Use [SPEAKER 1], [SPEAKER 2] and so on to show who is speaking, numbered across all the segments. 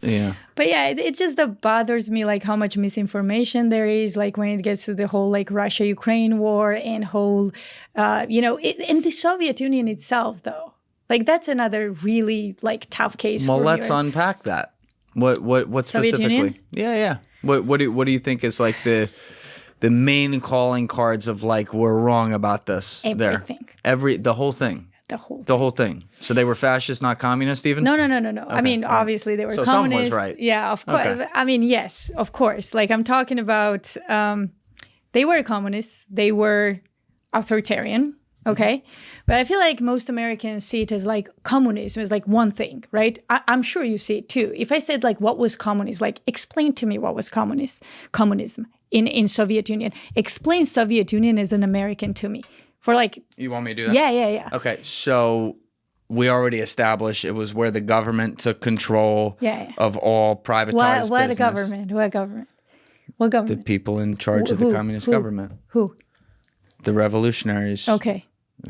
[SPEAKER 1] Yeah.
[SPEAKER 2] But yeah, it just bothers me like how much misinformation there is, like when it gets to the whole like Russia-Ukraine war and whole, in the Soviet Union itself though. Like that's another really like tough case.
[SPEAKER 1] Well,
[SPEAKER 2] for
[SPEAKER 1] let's
[SPEAKER 2] US.
[SPEAKER 1] unpack that. What
[SPEAKER 2] Soviet
[SPEAKER 1] specifically?
[SPEAKER 2] Union?
[SPEAKER 1] Yeah. What do you think is like the main calling cards of like we're wrong about this?
[SPEAKER 2] Everything.
[SPEAKER 1] The whole thing.
[SPEAKER 2] The
[SPEAKER 1] whole thing. So they were fascist, not communist even?
[SPEAKER 2] No.
[SPEAKER 1] Okay,
[SPEAKER 2] I mean, obviously they were
[SPEAKER 1] so
[SPEAKER 2] communists.
[SPEAKER 1] Someone was right.
[SPEAKER 2] Yeah, of course.
[SPEAKER 1] Okay.
[SPEAKER 2] I mean, yes, of course. Like I'm talking about, they were communists. They were authoritarian. Okay. But I feel like most Americans see it as like communism is like one thing, right? I'm sure you see it too. If I said like, what was communism? Like, explain to me what was communism in Soviet Union. Explain Soviet Union as an American to me. For like,
[SPEAKER 1] you want me to do that?
[SPEAKER 2] Yeah.
[SPEAKER 1] Okay, so we already established it was where the government took control of all privatized business.
[SPEAKER 2] What government? What government? What government?
[SPEAKER 1] The people in charge of the communist government.
[SPEAKER 2] Who?
[SPEAKER 1] The revolutionaries.
[SPEAKER 2] Okay.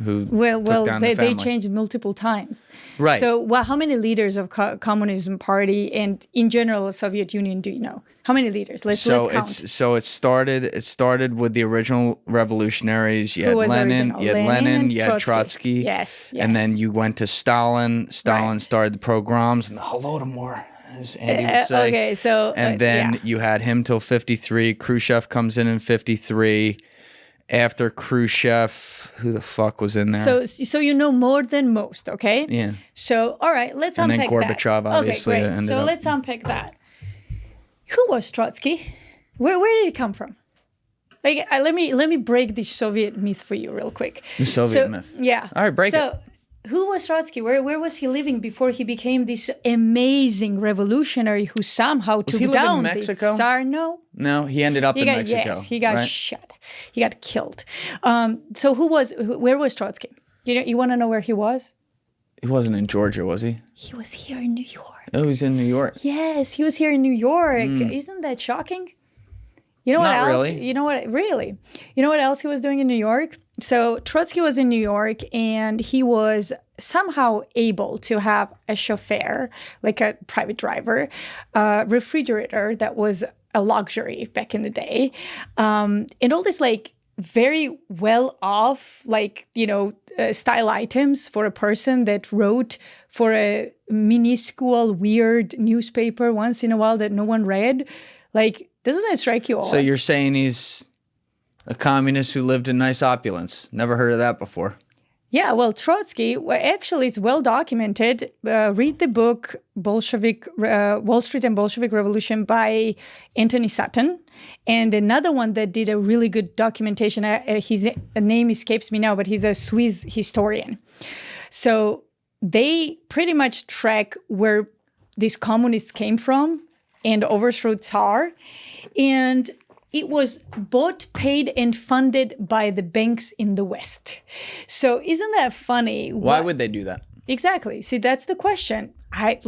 [SPEAKER 1] Who
[SPEAKER 2] well,
[SPEAKER 1] took down the
[SPEAKER 2] they
[SPEAKER 1] family.
[SPEAKER 2] changed multiple times.
[SPEAKER 1] Right.
[SPEAKER 2] So, how many leaders of Communism Party and in general the Soviet Union do you know? How many leaders? Let's count.
[SPEAKER 1] It started with the original revolutionaries. You had Lenin, you had Trotsky.
[SPEAKER 2] Yes.
[SPEAKER 1] And then you went to Stalin. Stalin started the pogroms and the Holodomor, as Andy would say.
[SPEAKER 2] Okay, so
[SPEAKER 1] and then you had him till 53. Khrushchev comes in 53. After Khrushchev, who the fuck was in there?
[SPEAKER 2] So you know more than most, okay?
[SPEAKER 1] Yeah.
[SPEAKER 2] So, all right, let's unpack that.
[SPEAKER 1] And then Gorbachev, obviously.
[SPEAKER 2] Okay, great. So let's unpack that. Who was Trotsky? Where did he come from? Like, let me break this Soviet myth for you real quick.
[SPEAKER 1] The Soviet myth.
[SPEAKER 2] Yeah.
[SPEAKER 1] All right, break it.
[SPEAKER 2] Who was Trotsky? Where was he living before he became this amazing revolutionary who somehow took down the Tsar?
[SPEAKER 1] No, he ended up in Mexico.
[SPEAKER 2] Yes, he got shot. He got killed. So where was Trotsky? You want to know where he was?
[SPEAKER 1] He wasn't in Georgia, was he?
[SPEAKER 2] He was here in New York.
[SPEAKER 1] Oh, he's in New York.
[SPEAKER 2] Yes, he was here in New York. Isn't that shocking? You know what else?
[SPEAKER 1] Really.
[SPEAKER 2] You know what? Really? You know what else he was doing in New York? So Trotsky was in New York, and he was somehow able to have a chauffeur, like a private driver, refrigerator that was a luxury back in the day, and all this like very well off, like style items for a person that wrote for a minuscule weird newspaper once in a while that no one read. Like, doesn't that strike you all?
[SPEAKER 1] So you're saying he's a communist who lived in nice opulence. Never heard of that before.
[SPEAKER 2] Yeah, well, Trotsky, actually, it's well documented. Read the book Wall Street and Bolshevik Revolution by Anthony Sutton. And another one that did a really good documentation, his name escapes me now, but he's a Swiss historian. So they pretty much track where these communists came from and overthrew Tsar. And it was bought, paid, and funded by the banks in the West. So isn't that funny?
[SPEAKER 1] Why would they do that?
[SPEAKER 2] Exactly. See, that's the question. I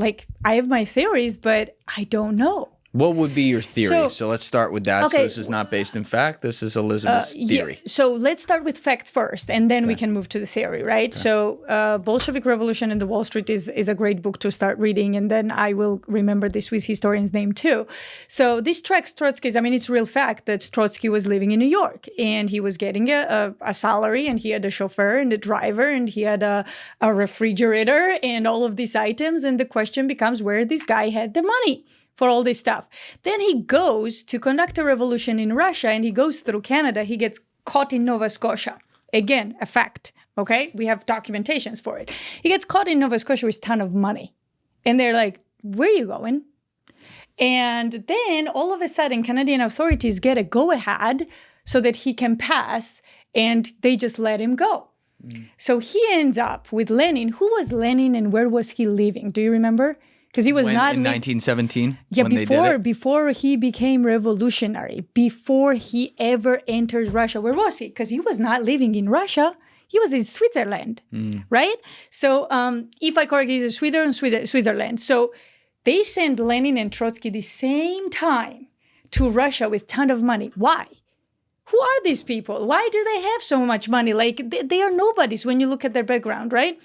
[SPEAKER 2] have my theories, but I don't know.
[SPEAKER 1] What would be your theory? So let's start with that. Okay. So this is not based in fact. This is Elizabeth's theory.
[SPEAKER 2] Yeah. So let's start with facts first, and then we can move to the theory, right? Okay. So Bolshevik Revolution and the Wall Street is a great book to start reading, and then I will remember the Swiss historian's name too. So this tracks Trotsky's, it's real fact that Trotsky was living in New York, and he was getting a salary, and he had a chauffeur and a driver, and he had a refrigerator and all of these items, and the question becomes where this guy had the money for all this stuff. Then he goes to conduct a revolution in Russia, and he goes through Canada. He gets caught in Nova Scotia. Again, a fact, okay? We have documentations for it. He gets caught in Nova Scotia with a ton of money. And they're like, where are you going? And then all of a sudden, Canadian authorities get a go-ahead so that he can pass, and they just let him go. So he ends up with Lenin. Who was Lenin, and where was he living? Do you remember? Because he was not
[SPEAKER 1] in 1917.
[SPEAKER 2] Yeah, before he became revolutionary, before he ever entered Russia. Where was he? Because he was not living in Russia. He was in Switzerland, right? So if I correct, he's in Switzerland. So they sent Lenin and Trotsky the same time to Russia with a ton of money. Why? Who are these people? Why do they have so much money? Like they are nobodies when you look at their background, right?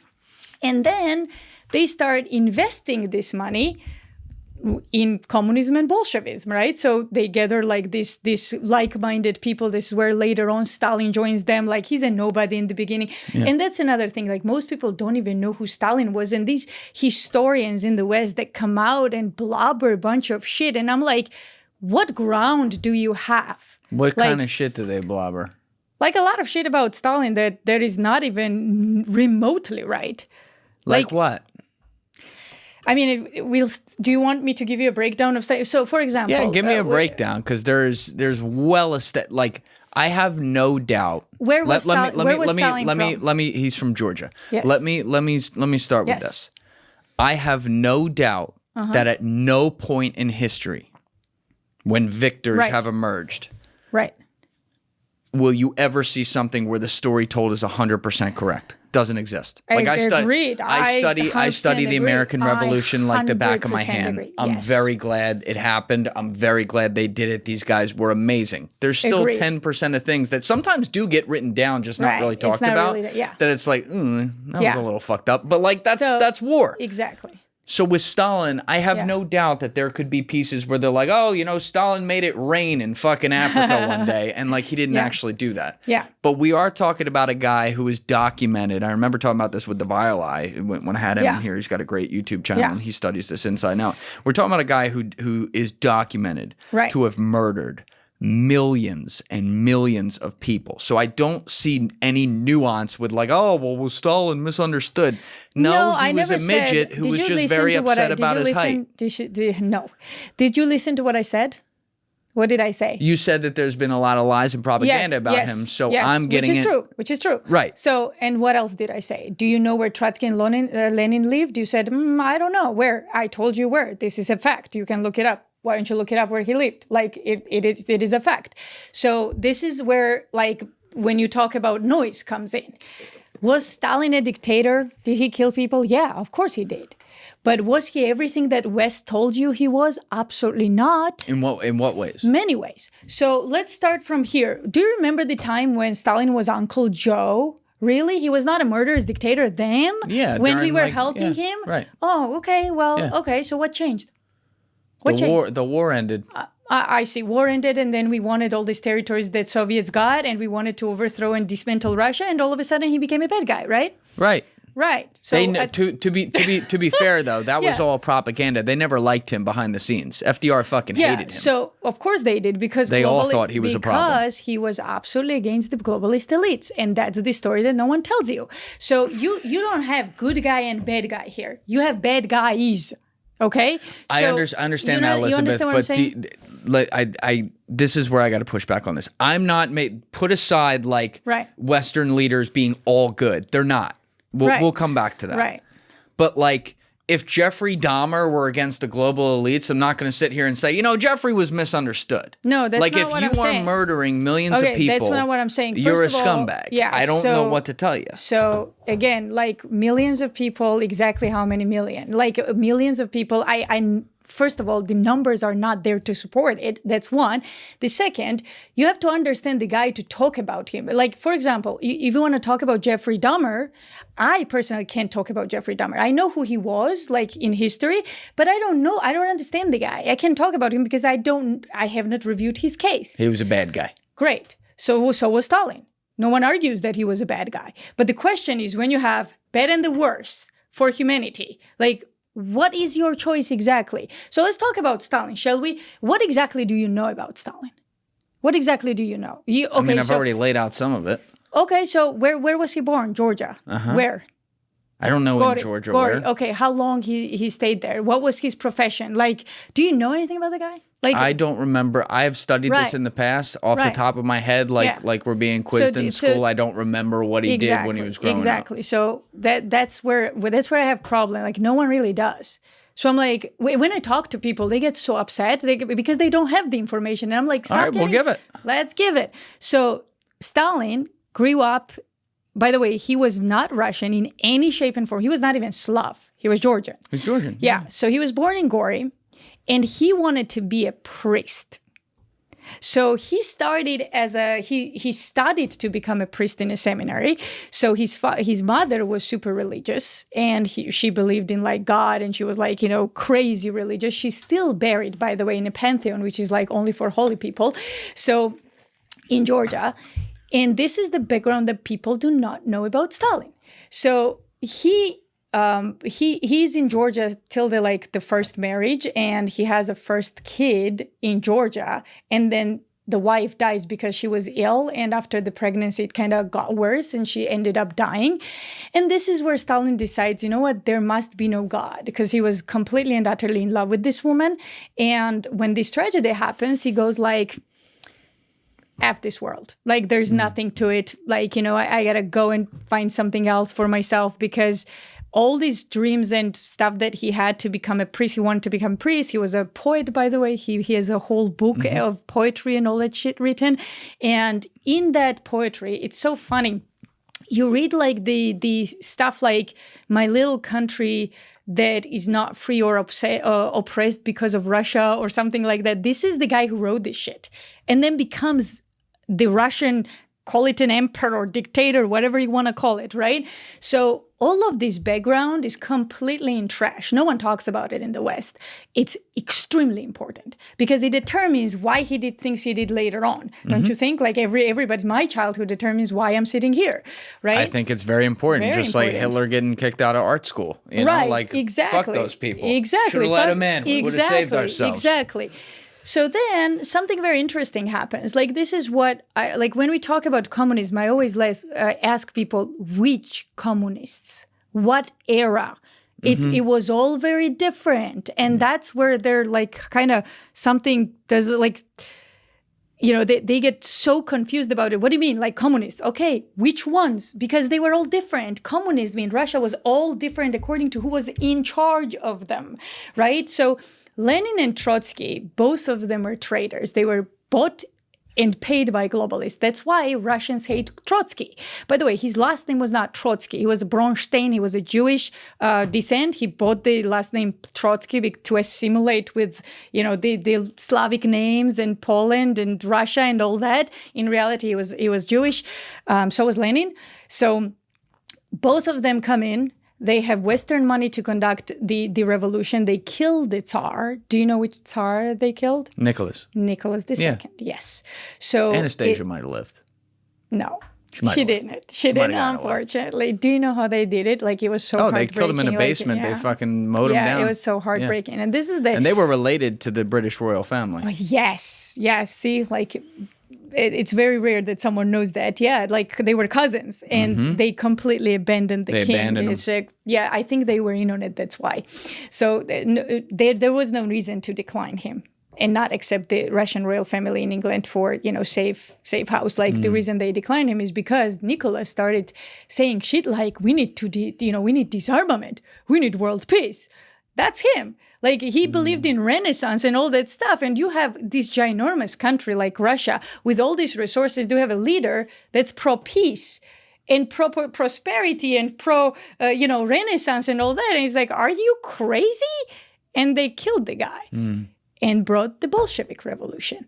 [SPEAKER 2] And then they start investing this money in communism and Bolshevism, right? So they gather like this like-minded people. This is where later on Stalin joins them. Like he's a nobody in the beginning. Yeah. And that's another thing. Like most people don't even know who Stalin was. And these historians in the West that come out and blubber a bunch of shit. And I'm like, what ground do you have?
[SPEAKER 1] What kind of shit do they blubber?
[SPEAKER 2] Like a lot of shit about Stalin that is not even remotely right.
[SPEAKER 1] Like what?
[SPEAKER 2] I mean, do you want me to give you a breakdown of stuff? So, for example,
[SPEAKER 1] yeah, give me a breakdown because there's like I have no doubt.
[SPEAKER 2] Where was Stalin from?
[SPEAKER 1] Let me. He's from Georgia.
[SPEAKER 2] Yes.
[SPEAKER 1] Let me start with this. I have no doubt that at no point in history, when victors have emerged, will you ever see something where the story told is 100% correct? Doesn't exist.
[SPEAKER 2] Like agreed.
[SPEAKER 1] I study the American Revolution like the back of my hand.
[SPEAKER 2] Agree.
[SPEAKER 1] I'm very glad it happened. I'm very glad they did it. These guys were amazing. There's still 10% of things that sometimes do get written down, just not really talked about. Really, that it's like, that was a little fucked up. But like that's war.
[SPEAKER 2] Exactly.
[SPEAKER 1] So with Stalin, I have no doubt that there could be pieces where they're like, oh, Stalin made it rain in fucking Africa one day. And like, he didn't actually do that.
[SPEAKER 2] Yeah.
[SPEAKER 1] But we are talking about a guy who is documented. I remember talking about this with the Vile Eye when I had him in here. He's got a great YouTube channel and he studies this inside and out. We're talking about a guy who is documented to have murdered millions and millions of people. So I don't see any nuance with like, oh, well, was Stalin misunderstood? No, he was a midget who was just very upset about his height.
[SPEAKER 2] No. Did you listen to what I said? What did I say?
[SPEAKER 1] You said that there's been a lot of lies and propaganda about him. So I'm getting
[SPEAKER 2] Which is true.
[SPEAKER 1] Right.
[SPEAKER 2] So, and what else did I say? Do you know where Trotsky and Lenin lived? You said, I don't know. Where? I told you where. This is a fact. You can look it up. Why don't you look it up where he lived? Like it is a fact. So this is where like when you talk about noise comes in. Was Stalin a dictator? Did he kill people? Yeah, of course he did. But was he everything that West told you he was? Absolutely not.
[SPEAKER 1] In what ways?
[SPEAKER 2] Many ways. So let's start from here. Do you remember the time when Stalin was Uncle Joe? Really? He was not a murderous dictator then?
[SPEAKER 1] Yeah.
[SPEAKER 2] When we were helping him?
[SPEAKER 1] Right.
[SPEAKER 2] Oh, okay. Well, okay. So what changed?
[SPEAKER 1] The war ended.
[SPEAKER 2] I see. War ended, and then we wanted all these territories that Soviets got, and we wanted to overthrow and dismantle Russia, and all of a sudden he became a bad guy, right?
[SPEAKER 1] Right.
[SPEAKER 2] Right. So
[SPEAKER 1] to be fair though, that was all propaganda. They never liked him behind the scenes. FDR fucking hated him.
[SPEAKER 2] So of course they did because
[SPEAKER 1] they all thought he was a problem.
[SPEAKER 2] Because he was absolutely against the globalist elites, and that's the story that no one tells you. So you don't have good guy and bad guy here. You have bad guys. Okay,
[SPEAKER 1] I understand that, Elizabeth, but this is where I got to push back on this. I'm not put aside like Western leaders being all good. They're not. We'll come back to that.
[SPEAKER 2] Right.
[SPEAKER 1] But like, if Jeffrey Dahmer were against the global elites, I'm not going to sit here and say, Jeffrey was misunderstood.
[SPEAKER 2] No, that's
[SPEAKER 1] like
[SPEAKER 2] not what I'm saying.
[SPEAKER 1] Like if you are murdering millions of people,
[SPEAKER 2] that's not what I'm saying. First
[SPEAKER 1] you're a
[SPEAKER 2] of all,
[SPEAKER 1] scumbag. Yeah, I don't know what to tell you.
[SPEAKER 2] So again, like millions of people, exactly how many million? Like millions of people, first of all, the numbers are not there to support it. That's one. The second, you have to understand the guy to talk about him. Like, for example, if you want to talk about Jeffrey Dahmer, I personally can't talk about Jeffrey Dahmer. I know who he was, like in history, but I don't know. I don't understand the guy. I can't talk about him because I have not reviewed his case.
[SPEAKER 1] He was a bad guy.
[SPEAKER 2] Great. So was Stalin. No one argues that he was a bad guy. But the question is, when you have bad and the worst for humanity, like, what is your choice exactly? So let's talk about Stalin, shall we? What exactly do you know about Stalin? What exactly do you know?
[SPEAKER 1] I've already laid out some of it.
[SPEAKER 2] Okay, so where was he born? Georgia. Where?
[SPEAKER 1] I don't know in Georgia where.
[SPEAKER 2] Okay, how long he stayed there? What was his profession? Like, do you know anything about the guy? Like,
[SPEAKER 1] I don't remember. I have studied this in the past off the top of my head, like we're being quizzed in school. I don't remember what he did when he was growing up.
[SPEAKER 2] Exactly. So that's where I have problem. Like no one really does. So I'm like, when I talk to people, they get so upset because they don't have the information. And I'm like, stop.
[SPEAKER 1] All right, we'll give it.
[SPEAKER 2] Let's give it. So Stalin grew up. By the way, he was not Russian in any shape and form. He was not even Slav. He was Georgian.
[SPEAKER 1] He's Georgian.
[SPEAKER 2] Yeah. So he was born in Dorey, and he wanted to be a priest. So he started he studied to become a priest in a seminary. So his mother was super religious, and she believed in like God, and she was like, crazy religious. She's still buried, by the way, in a pantheon, which is like only for holy people. So in Georgia, and this is the background that people do not know about Stalin. So he's in Georgia till the first marriage, and he has a first kid in Georgia, and then the wife dies because she was ill, and after the pregnancy it kind of got worse and she ended up dying. And this is where Stalin decides, you know what, there must be no God, because he was completely and utterly in love with this woman. And when this tragedy happens, he goes like, F this world. Like, there's nothing to it. Like, I gotta go and find something else for myself, because all these dreams and stuff that he had to become a priest, he wanted to become a priest. He was a poet, by the way. He has a whole book of poetry and all that shit written. And in that poetry, it's so funny. You read like the stuff like, my little country that is not free or oppressed because of Russia or something like that. This is the guy who wrote this shit and then becomes the Russian, call it an emperor or dictator, whatever you want to call it, right? So all of this background is completely in trash. No one talks about it in the West. It's extremely important because it determines why he did things he did later on. Don't you think? Like everybody's, my childhood determines why I'm sitting here, right?
[SPEAKER 1] I think it's very important. Just like Hitler getting kicked out of art school. You know, like, fuck those people.
[SPEAKER 2] Exactly.
[SPEAKER 1] Should have let him in. We would have saved ourselves.
[SPEAKER 2] Exactly. So then something very interesting happens. Like, this is what when we talk about communism, I always ask people, which communists, what era? It was all very different. And that's where they're like kind of something does like, they get so confused about it. What do you mean? Like communists? Okay, which ones? Because they were all different. Communism in Russia was all different according to who was in charge of them, right? So Lenin and Trotsky, both of them were traitors. They were bought and paid by globalists. That's why Russians hate Trotsky. By the way, his last name was not Trotsky. He was Bronstein. He was a Jewish descent. He bought the last name Trotsky to assimilate with, the Slavic names and Poland and Russia and all that. In reality, he was Jewish. So was Lenin. So both of them come in. They have Western money to conduct the revolution. They killed the Tsar. Do you know which Tsar they killed?
[SPEAKER 1] Nicholas
[SPEAKER 2] II. Yes. So
[SPEAKER 1] Anastasia might have lived.
[SPEAKER 2] No. She didn't. She didn't, unfortunately. Do you know how they did it? Like, it was so heartbreaking.
[SPEAKER 1] They killed him in a basement. They fucking mowed him down.
[SPEAKER 2] Yeah, it was so heartbreaking. Yeah. And
[SPEAKER 1] they were related to the British royal family.
[SPEAKER 2] Oh, yes. Yes. See, like, it's very rare that someone knows that. Yeah, like they were cousins, and they completely abandoned the king.
[SPEAKER 1] Abandoned him.
[SPEAKER 2] Yeah, I think they were in on it. That's why. So there was no reason to decline him and not accept the Russian royal family in England for safe house. Like the reason they declined him is because Nicholas started saying shit like, we need we need disarmament, we need world peace. That's him. Like, he believed in Renaissance and all that stuff. And you have this ginormous country like Russia with all these resources. You have a leader that's pro-peace and pro-prosperity and Renaissance and all that. And he's like, are you crazy? And they killed the guy and brought the Bolshevik Revolution.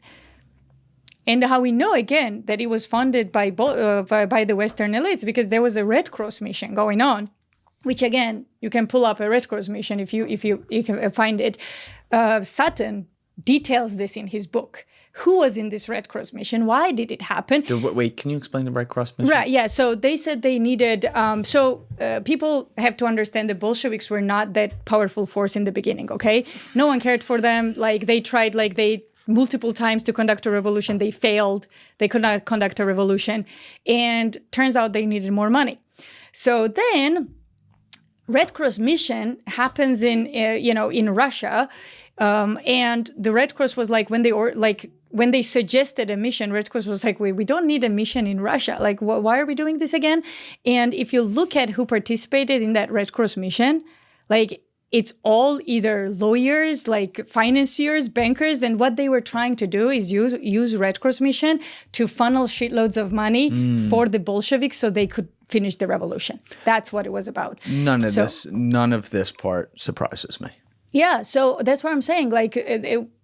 [SPEAKER 2] And how we know, again, that it was funded by the Western elites, because there was a Red Cross mission going on. Which, again, you can pull up a Red Cross mission if you can find it. Sutton details this in his book. Who was in this Red Cross mission? Why did it happen?
[SPEAKER 1] Wait, can you explain the Red Cross mission?
[SPEAKER 2] Right, yeah. So they said they needed... people have to understand the Bolsheviks were not that powerful force in the beginning, okay? No one cared for them. Like, they tried, multiple times to conduct a revolution. They failed. They could not conduct a revolution. And turns out they needed more money. So then... Red Cross mission happens in Russia, and the Red Cross was like, when they suggested a mission, Red Cross was like, we don't need a mission in Russia. Like, why are we doing this again? And if you look at who participated in that Red Cross mission, like, it's all either lawyers, like financiers, bankers, and what they were trying to do is use Red Cross mission to funnel shitloads of money for the Bolsheviks so they could finish the revolution. That's what it was about.
[SPEAKER 1] None of this part surprises me.
[SPEAKER 2] Yeah, so that's what I'm saying. Like,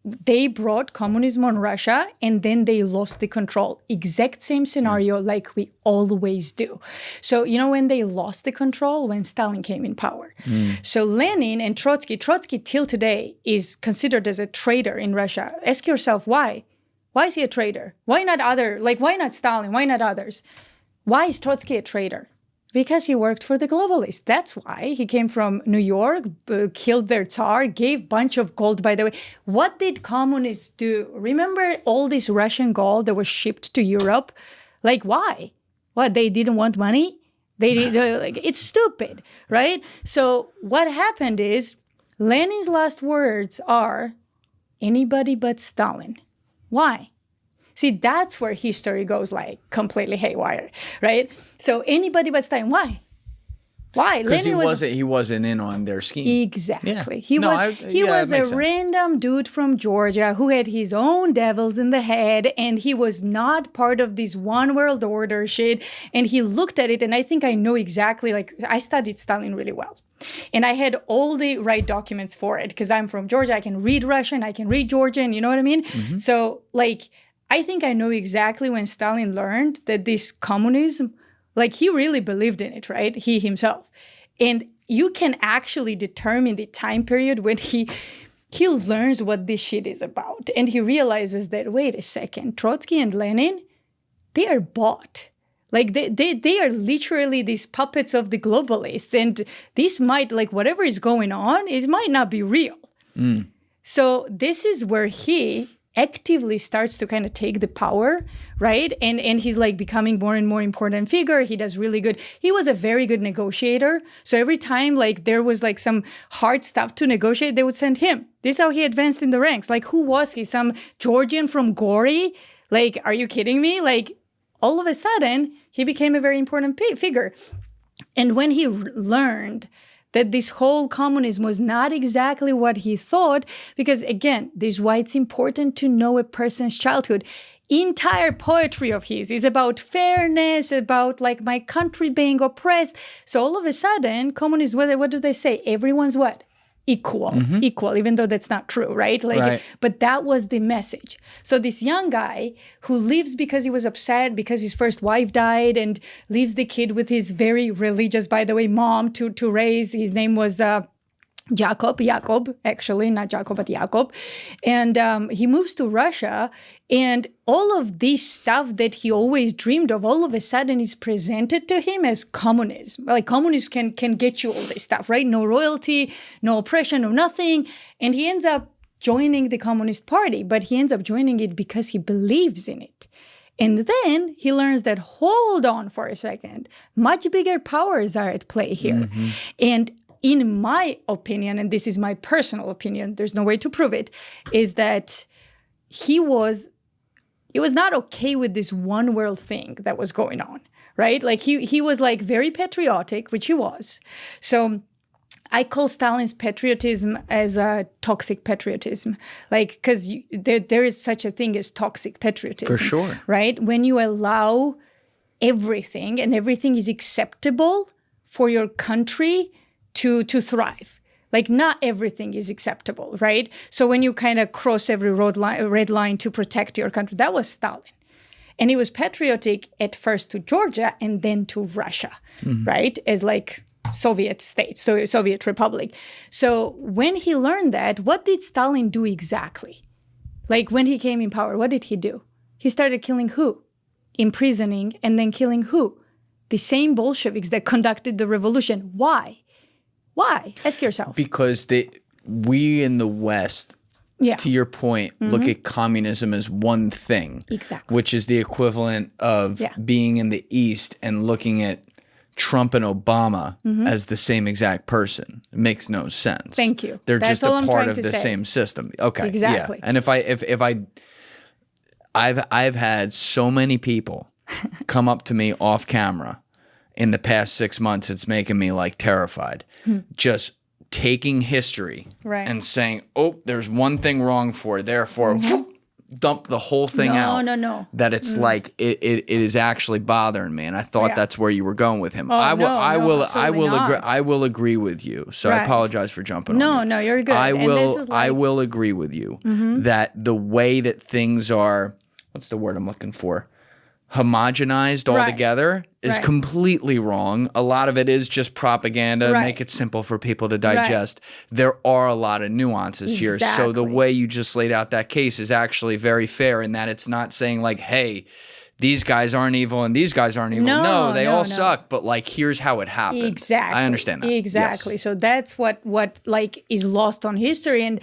[SPEAKER 2] they brought communism on Russia and then they lost the control. Exact same scenario like we always do. So, when they lost the control, when Stalin came in power. So Lenin and Trotsky till today is considered as a traitor in Russia. Ask yourself why? Why is he a traitor? Why not why not Stalin? Why not others? Why is Trotsky a traitor? Because he worked for the globalists. That's why. He came from New York, killed their Tsar, gave bunch of gold, by the way. What did communists do? Remember all this Russian gold that was shipped to Europe? Like, why? What, they didn't want money? It's stupid, right? So what happened is Lenin's last words are, anybody but Stalin. Why? See, that's where history goes like completely haywire, right? So anybody but Stalin, why? Why?
[SPEAKER 1] Because he wasn't in on their scheme.
[SPEAKER 2] Exactly.
[SPEAKER 1] Yeah.
[SPEAKER 2] He was a random dude from Georgia who had his own devils in the head, and he was not part of this one world order shit. And he looked at it, and I think I know exactly, like, I studied Stalin really well. And I had all the right documents for it because I'm from Georgia. I can read Russian, I can read Georgian, you know what I mean? Mm-hmm. So, like, I think I know exactly when Stalin learned that this communism, like, he really believed in it, right? He himself. And you can actually determine the time period when he learns what this shit is about. And he realizes that, wait a second, Trotsky and Lenin, they are bought. Like, they are literally these puppets of the globalists. And this might, like, whatever is going on, it might not be real. So this is where he actively starts to kind of take the power, right? And he's like becoming more and more important figure. He does really good. He was a very good negotiator. So every time like there was like some hard stuff to negotiate, they would send him. This is how he advanced in the ranks. Like, who was he? Some Georgian from Dorey? Like, are you kidding me? Like, all of a sudden, he became a very important figure. And when he learned that this whole communism was not exactly what he thought, because again, this is why it's important to know a person's childhood. Entire poetry of his is about fairness, about like my country being oppressed. So all of a sudden, communists, what do they say? Everyone's what? Equal, even though that's not true, right? Like, right. But that was the message. So this young guy who leaves because he was upset because his first wife died and leaves the kid with his very religious, by the way, mom to raise. His name was Jacob, actually, not Jacob, but Jacob. And he moves to Russia, and all of this stuff that he always dreamed of, all of a sudden is presented to him as communism. Like, communism can get you all this stuff, right? No royalty, no oppression, no nothing. And he ends up joining the Communist Party, but he ends up joining it because he believes in it. And then he learns that, hold on for a second, much bigger powers are at play here. And in my opinion, and this is my personal opinion, there's no way to prove it, is that he was not okay with this one world thing that was going on, right? Like he was like very patriotic, which he was. So I call Stalin's patriotism as a toxic patriotism, like, because there is such a thing as toxic patriotism.
[SPEAKER 1] For sure.
[SPEAKER 2] Right? When you allow everything and everything is acceptable for your country to thrive. Like, not everything is acceptable, right? So when you kind of cross every red line to protect your country, that was Stalin. And he was patriotic at first to Georgia and then to Russia, right? As like Soviet states, so Soviet Republic. So when he learned that, what did Stalin do exactly? Like, when he came in power, what did he do? He started killing who? Imprisoning and then killing who? The same Bolsheviks that conducted the revolution. Why? Why? Ask yourself.
[SPEAKER 1] Because we in the West, to your point, look at communism as one thing.
[SPEAKER 2] Exactly.
[SPEAKER 1] Which is the equivalent of being in the East and looking at Trump and Obama as the same exact person. It makes no sense.
[SPEAKER 2] Thank you.
[SPEAKER 1] They're just a part of the same system. Okay.
[SPEAKER 2] Exactly.
[SPEAKER 1] Yeah. And I've had so many people come up to me off camera in the past 6 months, it's making me like terrified. Just taking history and saying, oh, there's one thing wrong for, therefore, dump the whole thing out.
[SPEAKER 2] No.
[SPEAKER 1] That it's like it is actually bothering me, and I thought that's where you were going with him. I will agree with you. So I apologize for jumping on you.
[SPEAKER 2] No, you're good.
[SPEAKER 1] I will agree with you that the way that things are, what's the word I'm looking for? Homogenized all together is completely wrong. A lot of it is just propaganda, make it simple for people to digest. There are a lot of nuances here. So the way you just laid out that case is actually very fair in that it's not saying like, hey, these guys aren't evil and these guys aren't evil. No, they all suck, but like here's how it happened.
[SPEAKER 2] Exactly.
[SPEAKER 1] I understand that.
[SPEAKER 2] Exactly.
[SPEAKER 1] Yes.
[SPEAKER 2] So that's what like is lost on history. And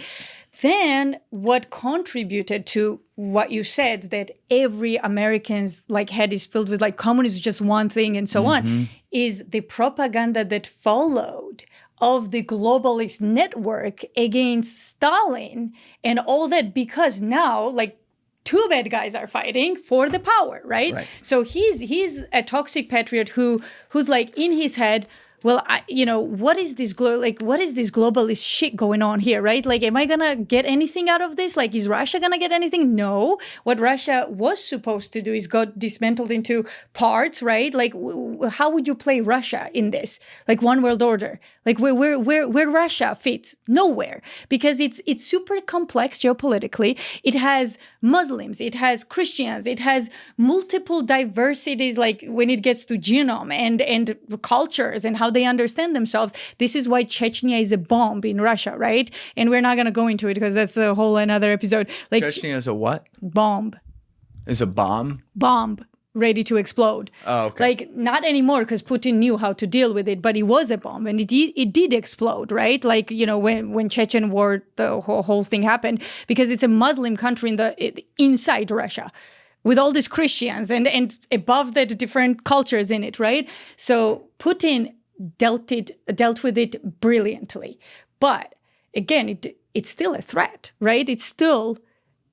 [SPEAKER 2] then what contributed to what you said, that every American's like head is filled with like communism is just one thing and so on, is the propaganda that followed of the globalist network against Stalin and all that, because now like two bad guys are fighting for the power, right? So he's a toxic patriot who's like in his head, well, what is this globalist shit going on here, right? Like, am I gonna get anything out of this? Like, is Russia gonna get anything? No. What Russia was supposed to do is got dismantled into parts, right? Like, how would you play Russia in this? Like one world order, like where Russia fits? Nowhere, because it's super complex geopolitically. It has Muslims, it has Christians, it has multiple diversities. Like when it gets to genome and cultures and how they understand themselves. This is why Chechnya is a bomb in Russia, right? And we're not going to go into it because that's a whole another episode. Like
[SPEAKER 1] Chechnya is a what?
[SPEAKER 2] Bomb.
[SPEAKER 1] Is a bomb?
[SPEAKER 2] Bomb. Ready to explode.
[SPEAKER 1] Oh, okay.
[SPEAKER 2] Like not anymore because Putin knew how to deal with it, but it was a bomb and it did explode, right? Like, when Chechen war, the whole thing happened, because it's a Muslim country inside Russia, with all these Christians and above that different cultures in it, right? So Putin dealt with it brilliantly. But again, it's still a threat, right? It's still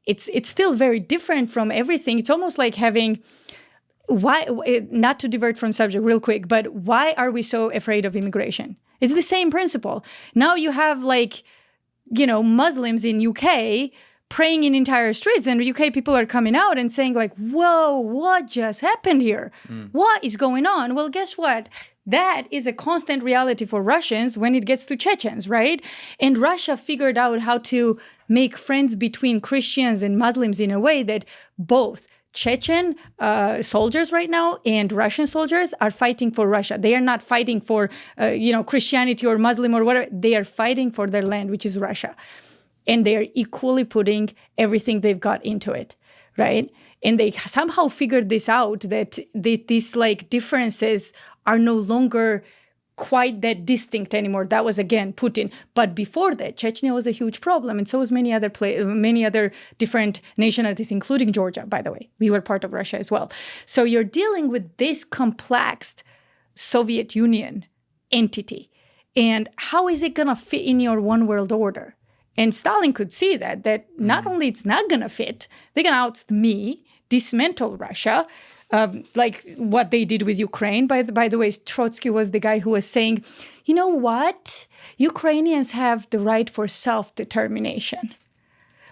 [SPEAKER 2] very different from everything. It's almost like having, why, not to divert from subject real quick, but why are we so afraid of immigration? It's the same principle. Now you have Muslims in UK praying in entire streets, and UK people are coming out and saying like, whoa, what just happened here? What is going on? Well, guess what? That is a constant reality for Russians when it gets to Chechens, right? And Russia figured out how to make friends between Christians and Muslims in a way that both Chechen soldiers right now and Russian soldiers are fighting for Russia. They are not fighting for, Christianity or Muslim or whatever. They are fighting for their land, which is Russia. And they are equally putting everything they've got into it, right? And they somehow figured this out, that these differences are no longer quite that distinct anymore. That was, again, Putin. But before that, Chechnya was a huge problem. And so was many other different nationalities, including Georgia, by the way. We were part of Russia as well. So you're dealing with this complex Soviet Union entity. And how is it going to fit in your one world order? And Stalin could see that not only it's not going to fit, they're going to oust me, dismantle Russia, like what they did with Ukraine. By the way, Trotsky was the guy who was saying, you know what? Ukrainians have the right for self-determination.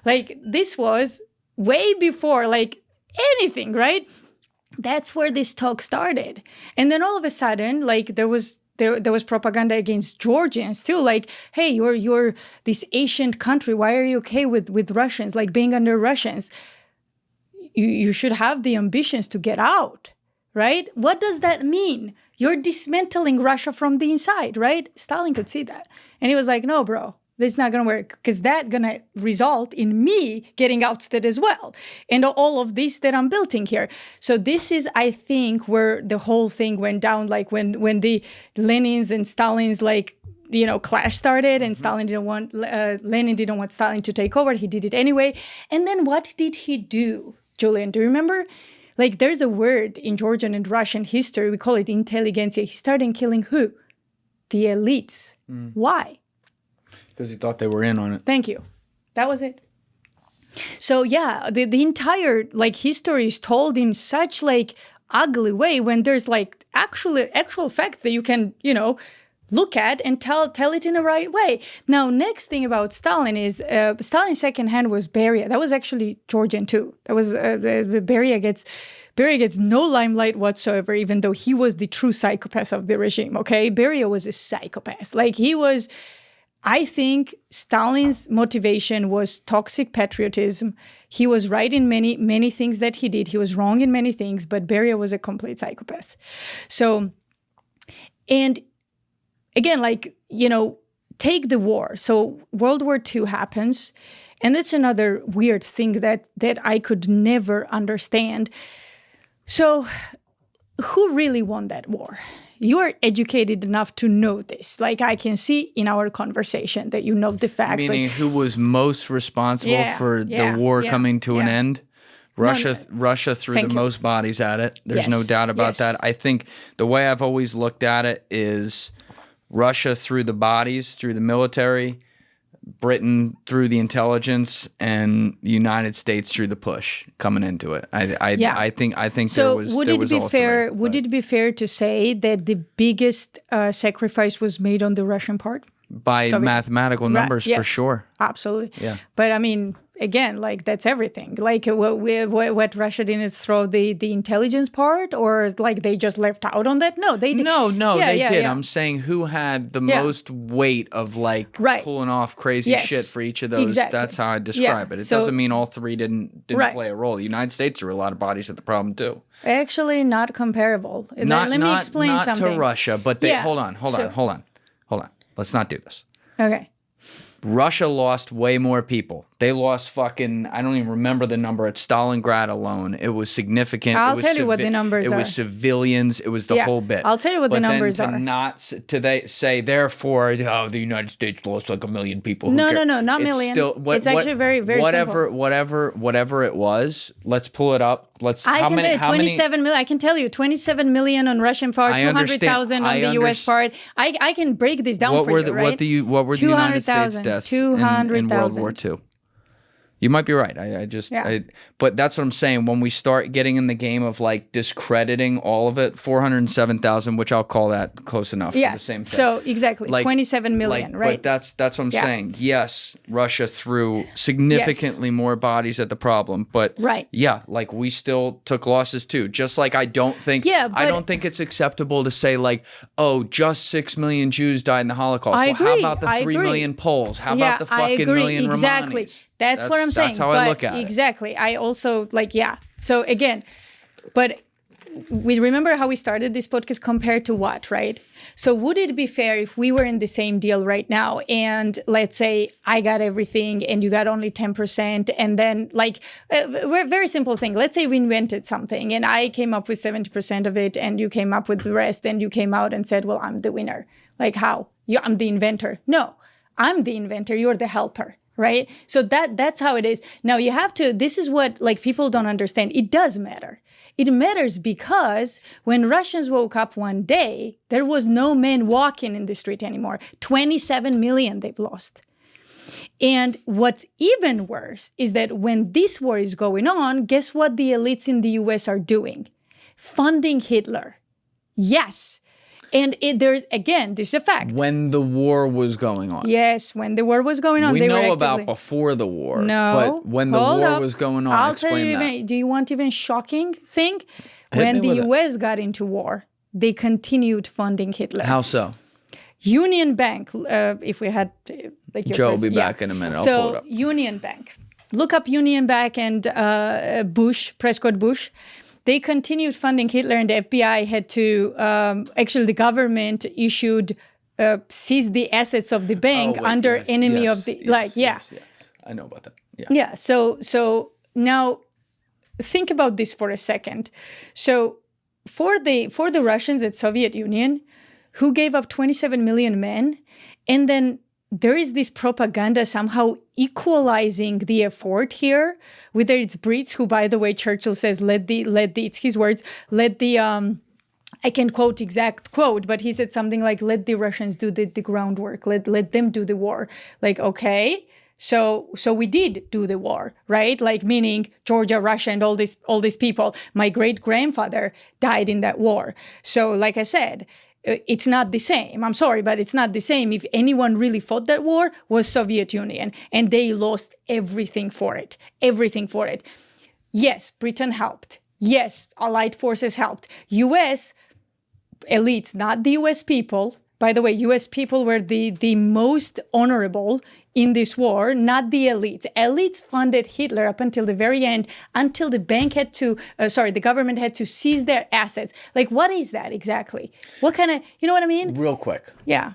[SPEAKER 2] Like this was way before anything, right? That's where this talk started. And then all of a sudden, there was propaganda against Georgians too. Like, hey, you're this ancient country. Why are you okay with Russians, like being under Russians? You should have the ambitions to get out, right? What does that mean? You're dismantling Russia from the inside, right? Stalin could see that. And he was like, no, bro, this is not going to work, because that's going to result in me getting ousted as well. And all of this that I'm building here. So this is, I think, where the whole thing went down, like when the Lenins and Stalins, clash started, and Lenin didn't want Stalin to take over. He did it anyway. And then what did he do? Julian, do you remember? There's a word in Georgian and Russian history, we call it intelligentsia. He started killing who? The elites. Why?
[SPEAKER 1] Because he thought they were in on it.
[SPEAKER 2] Thank you. That was it. So yeah, the entire history is told in such ugly way, when there's actual facts that you can, look at and tell it in the right way. Now, next thing about Stalin is Stalin's second hand was Beria. That was actually Georgian too. That was Beria gets no limelight whatsoever, even though he was the true psychopath of the regime. Okay, Beria was a psychopath. Like he was. I think Stalin's motivation was toxic patriotism. He was right in many things that he did. He was wrong in many things, but Beria was a complete psychopath. So, and again, like, you know, take the war. So World War II happens, and that's another weird thing that I could never understand. So who really won that war? You are educated enough to know this. Like I can see in our conversation that you know the facts.
[SPEAKER 1] Meaning
[SPEAKER 2] like,
[SPEAKER 1] who was most responsible for the war coming to an end? Russia threw the most bodies at it. There's no doubt about that. I think the way I've always looked at it is Russia threw the bodies, through the military, Britain through the intelligence, and the United States through the push coming into it. I think
[SPEAKER 2] so.
[SPEAKER 1] Would
[SPEAKER 2] it be fair to say that the biggest sacrifice was made on the Russian part?
[SPEAKER 1] By mathematical numbers, for sure.
[SPEAKER 2] Absolutely.
[SPEAKER 1] Yeah.
[SPEAKER 2] But I mean, again, like that's everything. Like what Russia didn't throw the intelligence part, or like they just left out on that? No, they did.
[SPEAKER 1] No, they did. I'm saying who had the most weight of like pulling off crazy shit for each of those.
[SPEAKER 2] Exactly.
[SPEAKER 1] That's how I describe it. It doesn't mean all three didn't play a role. The United States threw a lot of bodies at the problem too.
[SPEAKER 2] Actually, not comparable. Let me explain something.
[SPEAKER 1] Not to Russia, but they hold on. Let's not do this.
[SPEAKER 2] Okay.
[SPEAKER 1] Russia lost way more people. They lost fucking, I don't even remember the number at Stalingrad alone. It was significant.
[SPEAKER 2] I'll tell you what the numbers are.
[SPEAKER 1] It was civilians. It was the whole bit.
[SPEAKER 2] I'll tell you what the numbers are.
[SPEAKER 1] Say, therefore, the United States lost like 1 million people.
[SPEAKER 2] No, not million. It's actually very, very simple.
[SPEAKER 1] Whatever it was, let's pull it up.
[SPEAKER 2] I can tell you 27 million. I can tell you 27 million on Russian part, 200,000 on the U.S. part. I can break this down for you, right?
[SPEAKER 1] What were the United States deaths in World War II? You might be right. But that's what I'm saying. When we start getting in the game of like discrediting all of it, 407,000, which I'll call that close enough.
[SPEAKER 2] Yes.
[SPEAKER 1] For the same thing.
[SPEAKER 2] So exactly, like, 27 million, right?
[SPEAKER 1] But that's what I'm saying. Yes, Russia threw significantly more bodies at the problem, but like we still took losses too. Just like I don't think it's acceptable to say like, oh, just 6 million Jews died in the Holocaust. How about the 3 million Poles? How about the fucking million Romanis?
[SPEAKER 2] That's what I'm saying.
[SPEAKER 1] That's how I look at it.
[SPEAKER 2] Exactly. I also So again, but we remember how we started this podcast compared to what, right? So would it be fair if we were in the same deal right now and let's say I got everything and you got only 10%, and then like a very simple thing. Let's say we invented something and I came up with 70% of it and you came up with the rest and you came out and said, well, I'm the winner. Like how? I'm the inventor. No, I'm the inventor. You're the helper. Right? So that's how it is. Now you have to, this is what like people don't understand. It does matter. It matters because when Russians woke up one day, there was no man walking in the street anymore. 27 million they've lost. And what's even worse is that when this war is going on, guess what the elites in the US are doing? Funding Hitler. Yes. And there's, again, this is a fact.
[SPEAKER 1] When the war was going on.
[SPEAKER 2] Yes, when the war was going on.
[SPEAKER 1] We know about before the war.
[SPEAKER 2] No.
[SPEAKER 1] But when the war was going on,
[SPEAKER 2] I'll tell you, do you want even shocking thing? When the US got into war, they continued funding Hitler.
[SPEAKER 1] How so?
[SPEAKER 2] Union Bank, if we had like your
[SPEAKER 1] Joe will be back in a minute. I'll pull it up.
[SPEAKER 2] Union Bank. Look up Union Bank and Prescott Bush. They continued funding Hitler, and the FBI had to, actually the government issued, seized the assets of the bank under enemy of the, yes.
[SPEAKER 1] I know about that.
[SPEAKER 2] Yeah. So now think about this for a second. So for the Russians at Soviet Union, who gave up 27 million men, and then there is this propaganda somehow equalizing the effort here, whether it's Brits, who, by the way, Churchill says, it's his words, I can't quote exact quote, but he said something like, let the Russians do the groundwork, let them do the war. Like, okay, so we did do the war, right? Like, meaning Georgia, Russia, and all these people. My great-grandfather died in that war. So like I said, it's not the same. I'm sorry, but it's not the same. If anyone really fought that war, was Soviet Union, and they lost everything for it. Everything for it. Yes, Britain helped. Yes, Allied forces helped. U.S. elites, not the U.S. people. By the way, U.S. people were the most honorable in this war, not the elites. Elites funded Hitler up until the very end, until the the government had to seize their assets. Like, what is that exactly? What kind of, you know what I mean?
[SPEAKER 1] Real quick.
[SPEAKER 2] Yeah.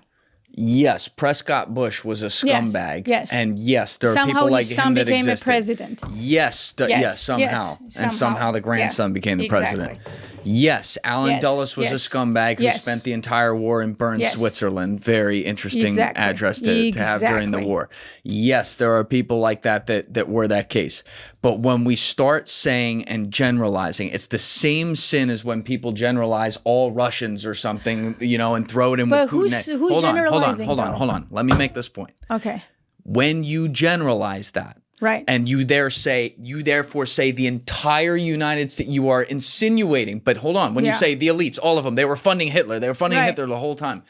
[SPEAKER 1] Yes, Prescott Bush was a scumbag.
[SPEAKER 2] Yes.
[SPEAKER 1] And yes, there are
[SPEAKER 2] somehow
[SPEAKER 1] people like him that existed.
[SPEAKER 2] Somehow his son became a president.
[SPEAKER 1] Yes, somehow. And somehow the grandson became the president. Yes, Alan Dulles was a scumbag who spent the entire war in Bern, Switzerland. Very interesting address to have during the war. Yes, there are people like that were that case. But when we start saying and generalizing, it's the same sin as when people generalize all Russians or something, and throw it in with Putin.
[SPEAKER 2] Who's generalizing?
[SPEAKER 1] Hold on. Let me make this point.
[SPEAKER 2] Okay.
[SPEAKER 1] When you generalize that,
[SPEAKER 2] right.
[SPEAKER 1] And you therefore say the entire United States, you are insinuating, but hold on, when you say the elites, all of them, they were funding Hitler. They were funding Hitler the whole time.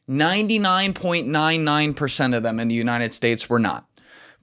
[SPEAKER 1] 99.99% of them in the United States were not.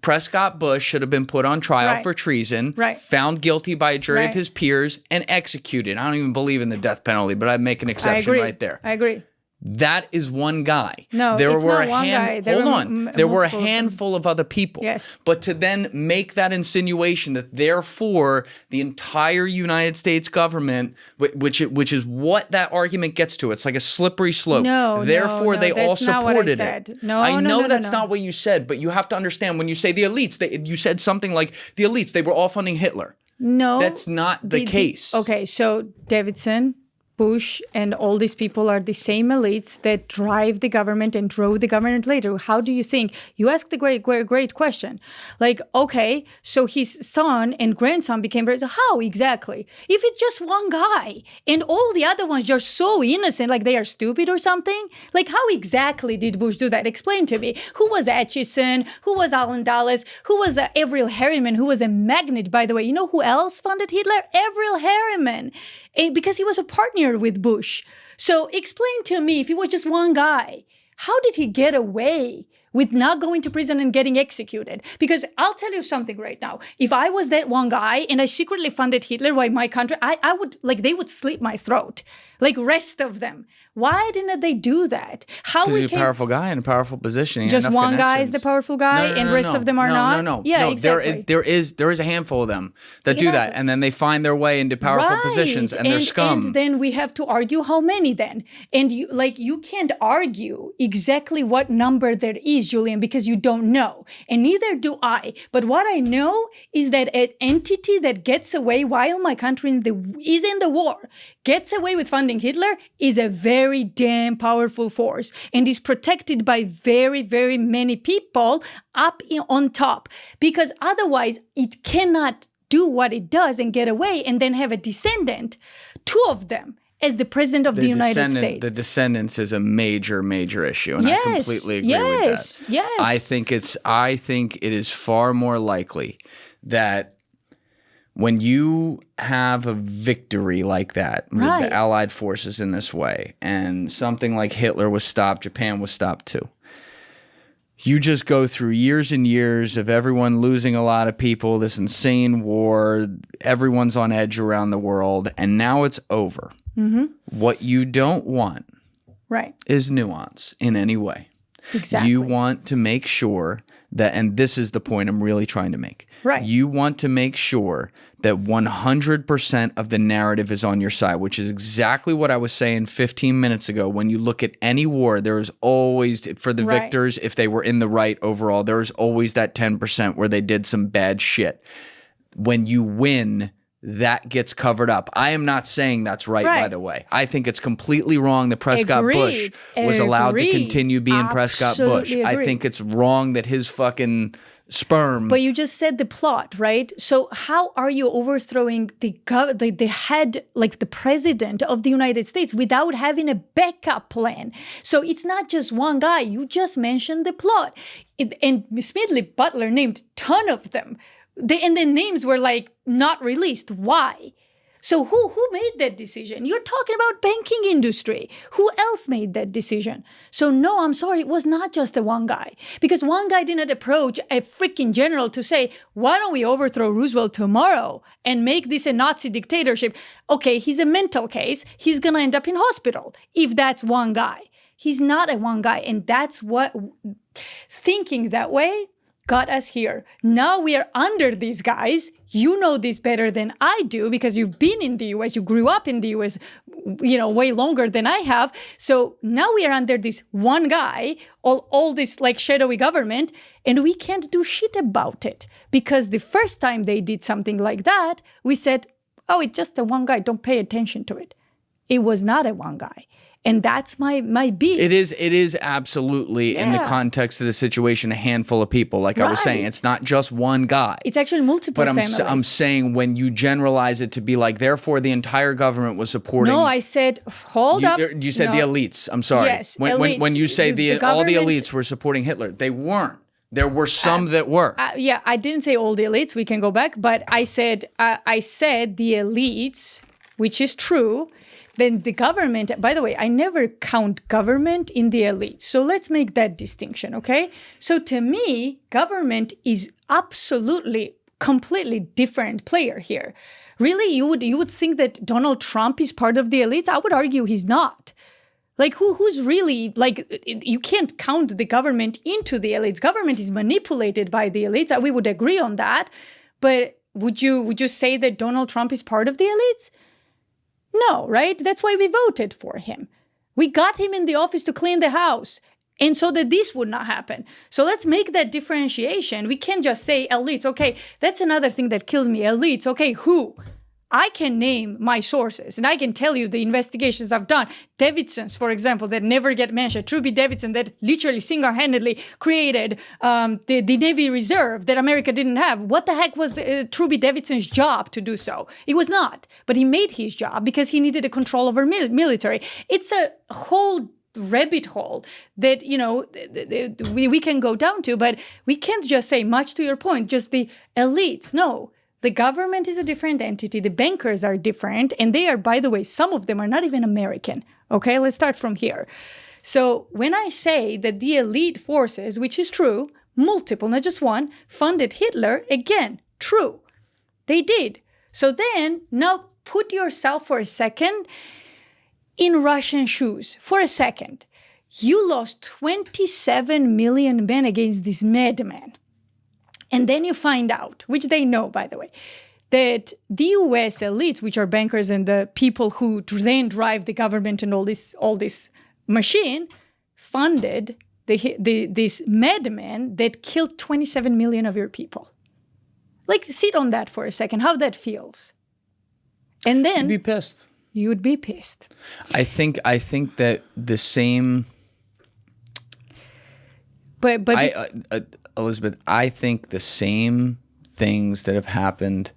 [SPEAKER 1] Prescott Bush should have been put on trial for treason, found guilty by a jury of his peers, and executed. I don't even believe in the death penalty, but I'd make an exception right there.
[SPEAKER 2] I agree.
[SPEAKER 1] That is one guy.
[SPEAKER 2] No, it's not one guy.
[SPEAKER 1] There were a handful of other people.
[SPEAKER 2] Yes.
[SPEAKER 1] But to then make that insinuation that therefore the entire United States government, which is what that argument gets to, it's like a slippery slope. Therefore, they all supported it. I know that's not what you said, but you have to understand when you say the elites, you said something like the elites, they were all funding Hitler.
[SPEAKER 2] No.
[SPEAKER 1] That's not the case.
[SPEAKER 2] Okay, so Davidson, Bush, and all these people are the same elites that drive the government and drove the government later. How do you think? You asked the great question. Like, okay, so his son and grandson became president. How exactly? If it's just one guy and all the other ones are so innocent, like they are stupid or something? Like, how exactly did Bush do that? Explain to me. Who was Atchison? Who was Alan Dulles? Who was Avril Harriman, who was a magnet, by the way? You know who else funded Hitler? Avril Harriman. Because he was a partner with Bush. So explain to me, if he was just one guy, how did he get away with not going to prison and getting executed? Because I'll tell you something right now. If I was that one guy and I secretly funded Hitler by my country, I would, they would slit my throat. Like rest of them. Why didn't they do that?
[SPEAKER 1] Because he's a powerful guy in a powerful position.
[SPEAKER 2] Just one guy is the powerful guy and rest of them are not?
[SPEAKER 1] No.
[SPEAKER 2] Yeah, exactly.
[SPEAKER 1] There is a handful of them that do that. And then they find their way into powerful positions and they're scum.
[SPEAKER 2] And then we have to argue how many then. And you can't argue exactly what number there is, Julian, because you don't know. And neither do I. But what I know is that an entity that gets away while my country is in the war, gets away with funding Hitler, is a very damn powerful force and is protected by very, very many people on top. Because otherwise, it cannot do what it does and get away and then have a descendant, two of them, as the president of the United States.
[SPEAKER 1] The descendants is a major, major issue, and I completely agree with that.
[SPEAKER 2] Yes.
[SPEAKER 1] I think it is far more likely that when you have a victory like that with the Allied forces in this way, and something like Hitler was stopped, Japan was stopped too. You just go through years and years of everyone losing a lot of people, this insane war, everyone's on edge around the world, and now it's over. Mm-hmm. What you don't want is nuance in any way.
[SPEAKER 2] Exactly.
[SPEAKER 1] You want to make sure that, and this is the point I'm really trying to make.
[SPEAKER 2] Right.
[SPEAKER 1] You want to make sure that 100% of the narrative is on your side, which is exactly what I was saying 15 minutes ago. When you look at any war, there is always, for the victors, if they were in the right overall, there is always that 10% where they did some bad shit. When you win, that gets covered up. I am not saying that's right, by the way. I think it's completely wrong that Prescott Bush was allowed to continue being Prescott Bush. I think it's wrong that his fucking sperm.
[SPEAKER 2] But you just said the plot, right? So how are you overthrowing the head, like the president of the United States, without having a backup plan? So it's not just one guy. You just mentioned the plot. And Smedley Butler named a ton of them. And the names were like not released. Why? So who made that decision? You're talking about banking industry. Who else made that decision? So no, I'm sorry, it was not just the one guy. Because one guy didn't approach a freaking general to say, why don't we overthrow Roosevelt tomorrow and make this a Nazi dictatorship? Okay, he's a mental case. He's going to end up in hospital if that's one guy. He's not a one guy. And that's what thinking that way got us here. Now we are under these guys. You know this better than I do because you've been in the US. You grew up in the US, way longer than I have. So now we are under this one guy, all this like shadowy government, and we can't do shit about it. Because the first time they did something like that, we said, oh, it's just a one guy. Don't pay attention to it. It was not a one guy. And that's my beef.
[SPEAKER 1] It is absolutely, in the context of the situation, a handful of people. Like I was saying, it's not just one guy.
[SPEAKER 2] It's actually multiple families.
[SPEAKER 1] But I'm saying when you generalize it to be like, therefore the entire government was supporting.
[SPEAKER 2] No, I said, hold up.
[SPEAKER 1] You said the elites. I'm sorry.
[SPEAKER 2] Yes,
[SPEAKER 1] elites. When you say all the elites were supporting Hitler, they weren't. There were some that were.
[SPEAKER 2] Yeah, I didn't say all the elites. We can go back. But I said the elites, which is true. Then the government, by the way, I never count government in the elite. So let's make that distinction, okay? So to me, government is absolutely, completely different player here. Really, you would think that Donald Trump is part of the elite? I would argue he's not. Like who's really, like, you can't count the government into the elites. Government is manipulated by the elites. We would agree on that. But would you say that Donald Trump is part of the elites? No, right? That's why we voted for him. We got him in the office to clean the house, and so that this would not happen. So let's make that differentiation. We can't just say elites. Okay, that's another thing that kills me. Elites, okay, who? I can name my sources, and I can tell you the investigations I've done. Davidsons, for example, that never get mentioned. Truby Davidson, that literally single-handedly created the Navy Reserve that America didn't have. What the heck was Truby Davidson's job to do so? It was not. But he made his job because he needed a control over military. It's a whole rabbit hole that, we can go down to, but we can't just say, much to your point, just the elites. No. The government is a different entity. The bankers are different. And they are, by the way, some of them are not even American. Okay, let's start from here. So when I say that the elite forces, which is true, multiple, not just one, funded Hitler, again, true. They did. So then, now put yourself for a second in Russian shoes. For a second. You lost 27 million men against this madman. And then you find out, which they know, by the way, that the US elites, which are bankers and the people who then drive the government and all this machine, funded this madman that killed 27 million of your people. Like, sit on that for a second, how that feels. And then
[SPEAKER 1] you'd be pissed.
[SPEAKER 2] You would be pissed.
[SPEAKER 1] I think that the same.
[SPEAKER 2] But
[SPEAKER 1] Elizabeth, I think the same things that have happened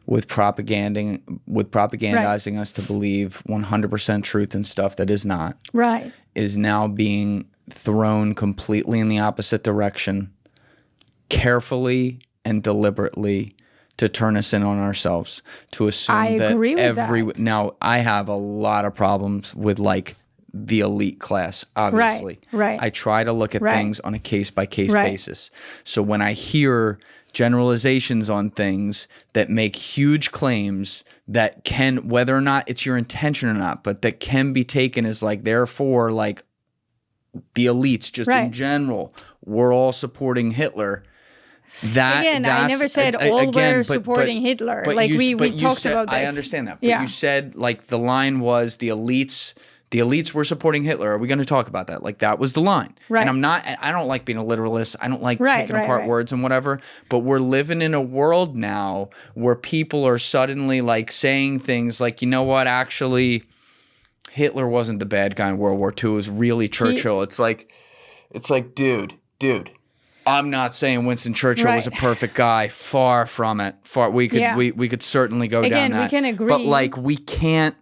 [SPEAKER 1] with propagandizing us to believe 100% truth and stuff that is not,
[SPEAKER 2] right,
[SPEAKER 1] is now being thrown completely in the opposite direction, carefully and deliberately, to turn us in on ourselves, to assume that now I have a lot of problems with like the elite class, obviously.
[SPEAKER 2] Right.
[SPEAKER 1] I try to look at things on a case-by-case basis. So when I hear generalizations on things that make huge claims that can, whether or not it's your intention or not, but that can be taken as like, therefore, like the elites just in general, we're all supporting Hitler.
[SPEAKER 2] I never said all were supporting Hitler.
[SPEAKER 1] But
[SPEAKER 2] like we talked about this.
[SPEAKER 1] I understand that. But you said like the line was the elites were supporting Hitler. Are we going to talk about that? Like that was the line.
[SPEAKER 2] Right.
[SPEAKER 1] And I don't like being a literalist. I don't like picking apart words and whatever. But we're living in a world now where people are suddenly like saying things like, you know what, actually Hitler wasn't the bad guy in World War II. It was really Churchill. It's like, dude. I'm not saying Winston Churchill was a perfect guy. Far from it. We could certainly go down that.
[SPEAKER 2] We can agree.
[SPEAKER 1] But like we can't.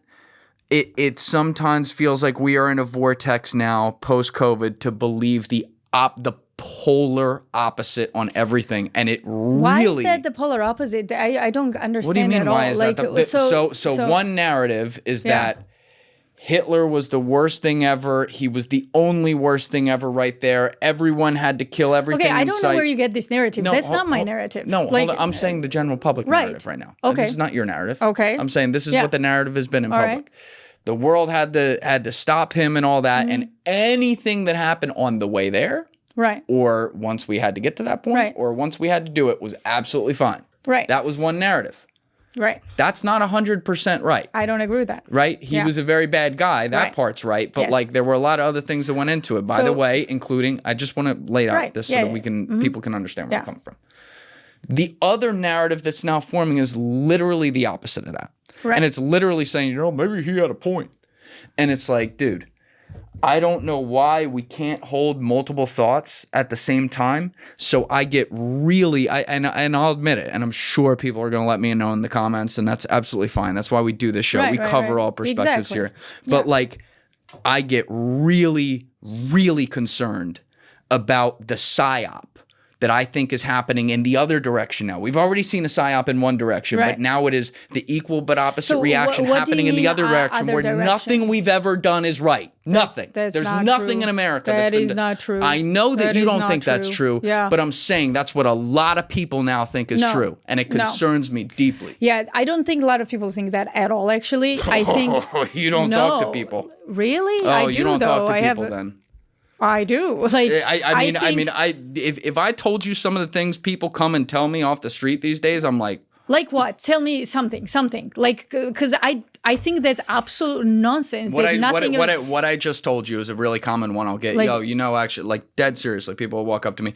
[SPEAKER 1] It sometimes feels like we are in a vortex now, post-COVID, to believe the polar opposite on everything, and it really.
[SPEAKER 2] Why is that the polar opposite? I don't understand.
[SPEAKER 1] What do you mean?
[SPEAKER 2] At
[SPEAKER 1] Why
[SPEAKER 2] all.
[SPEAKER 1] is
[SPEAKER 2] like,
[SPEAKER 1] that? So one narrative is that Hitler was the worst thing ever. He was the only worst thing ever right there. Everyone had to kill everything.
[SPEAKER 2] Okay, I don't know where you get this narrative. That's not my narrative.
[SPEAKER 1] No, hold on. I'm saying the general public narrative right now.
[SPEAKER 2] Okay.
[SPEAKER 1] This is not your narrative.
[SPEAKER 2] Okay.
[SPEAKER 1] I'm saying this is what the narrative has been in public. Right. The world had to stop him and all that, and anything that happened on the way there, right, or once we had to get to that point, right, or once we had to do it, was absolutely fine. Right. That was one narrative. Right. That's not 100% right.
[SPEAKER 2] I don't agree with that.
[SPEAKER 1] Right? He was a very bad guy. That part's right. But like there were a lot of other things that went into it. By the way, including, I just want to lay out this so that we can people can understand where I'm coming from. The other narrative that's now forming is literally the opposite of that. Right. And it's literally saying, maybe he had a point. And it's like, dude, I don't know why we can't hold multiple thoughts at the same time. So I get really, and I'll admit it, and I'm sure people are going to let me know in the comments, and that's absolutely fine. That's why we do this show. We cover all perspectives here. But like, I get really, really concerned about the psyop that I think is happening in the other direction now. We've already seen a psyop in one direction, but now it is the equal but opposite reaction happening in the other direction where nothing we've ever done is right. Nothing. There's nothing in America
[SPEAKER 2] that is not true.
[SPEAKER 1] I know that you don't think that's true, but I'm saying that's what a lot of people now think is true, and it concerns me deeply.
[SPEAKER 2] Yeah, I don't think a lot of people think that at all, actually. I think...
[SPEAKER 1] You don't talk to people.
[SPEAKER 2] Really?
[SPEAKER 1] Oh,
[SPEAKER 2] I do,
[SPEAKER 1] you don't
[SPEAKER 2] though.
[SPEAKER 1] talk to people then.
[SPEAKER 2] I do. Like,
[SPEAKER 1] if I told you some of the things people come and tell me off the street these days, I'm like
[SPEAKER 2] what? Tell me something. Like, because I think that's absolute nonsense.
[SPEAKER 1] What I just told you is a really common one. I'll get, actually, like, dead seriously, people will walk up to me.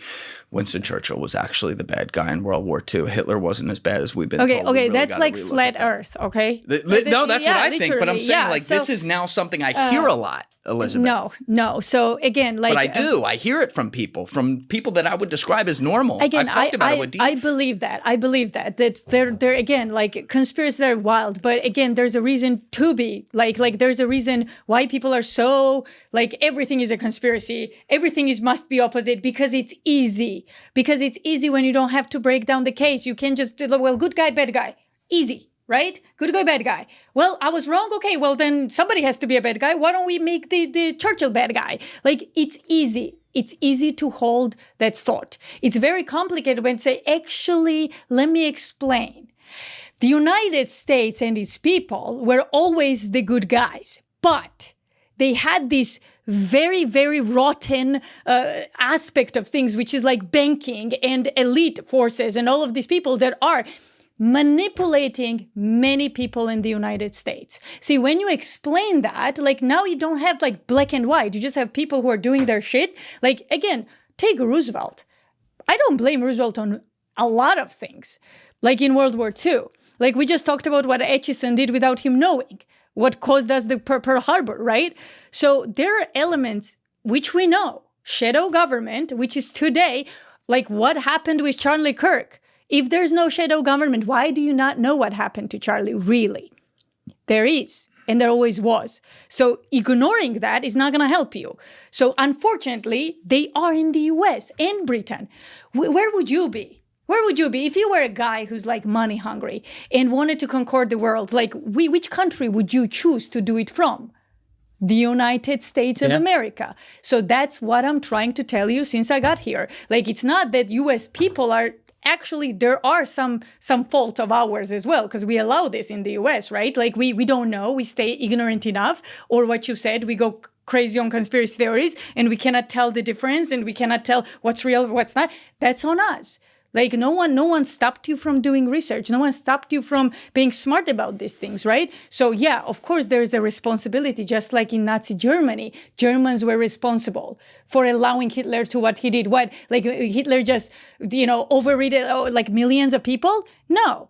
[SPEAKER 1] Winston Churchill was actually the bad guy in World War II. Hitler wasn't as bad as we've been told.
[SPEAKER 2] Okay, that's like flat Earth, okay?
[SPEAKER 1] No, that's what I think, but I'm saying, this is now something I hear a lot. Elizabeth.
[SPEAKER 2] No. So again, like,
[SPEAKER 1] but I do. I hear it from people that I would describe as normal.
[SPEAKER 2] Again,
[SPEAKER 1] I've talked about it with Deep.
[SPEAKER 2] I believe that they're again, like, conspiracies are wild, but again, there's a reason to be like there's a reason why people are so like everything is a conspiracy. Everything must be opposite because it's easy. Because it's easy when you don't have to break down the case. You can just do good guy, bad guy, easy. Right? Good guy, bad guy. Well, I was wrong. Okay, well, then somebody has to be a bad guy. Why don't we make the Churchill bad guy? Like, it's easy. It's easy to hold that thought. It's very complicated when say, actually, let me explain. The United States and its people were always the good guys, but they had this very, very rotten aspect of things, which is like banking and elite forces and all of these people that are manipulating many people in the United States. See, when you explain that, like, now you don't have like black and white. You just have people who are doing their shit. Like, again, take Roosevelt. I don't blame Roosevelt on a lot of things. Like in World War II. Like, we just talked about what Atchison did without him knowing. What caused us the Pearl Harbor, right? So there are elements which we know. Shadow government, which is today, like what happened with Charlie Kirk. If there's no shadow government, why do you not know what happened to Charlie? Really? There is, and there always was. So ignoring that is not going to help you. So unfortunately, they are in the US and Britain. Where would you be? Where would you be if you were a guy who's like money hungry and wanted to conquer the world? Like, which country would you choose to do it from? The United States of America. So that's what I'm trying to tell you since I got here. Like, it's not that US people are... Actually, there are some fault of ours as well, because we allow this in the US, right? Like, we don't know, we stay ignorant enough, or what you said, we go crazy on conspiracy theories, and we cannot tell the difference, and we cannot tell what's real, what's not. That's on us. Like, no one stopped you from doing research. No one stopped you from being smart about these things, right? So yeah, of course, there is a responsibility. Just like in Nazi Germany, Germans were responsible for allowing Hitler to what he did. What, like, Hitler just, overrated like millions of people? No,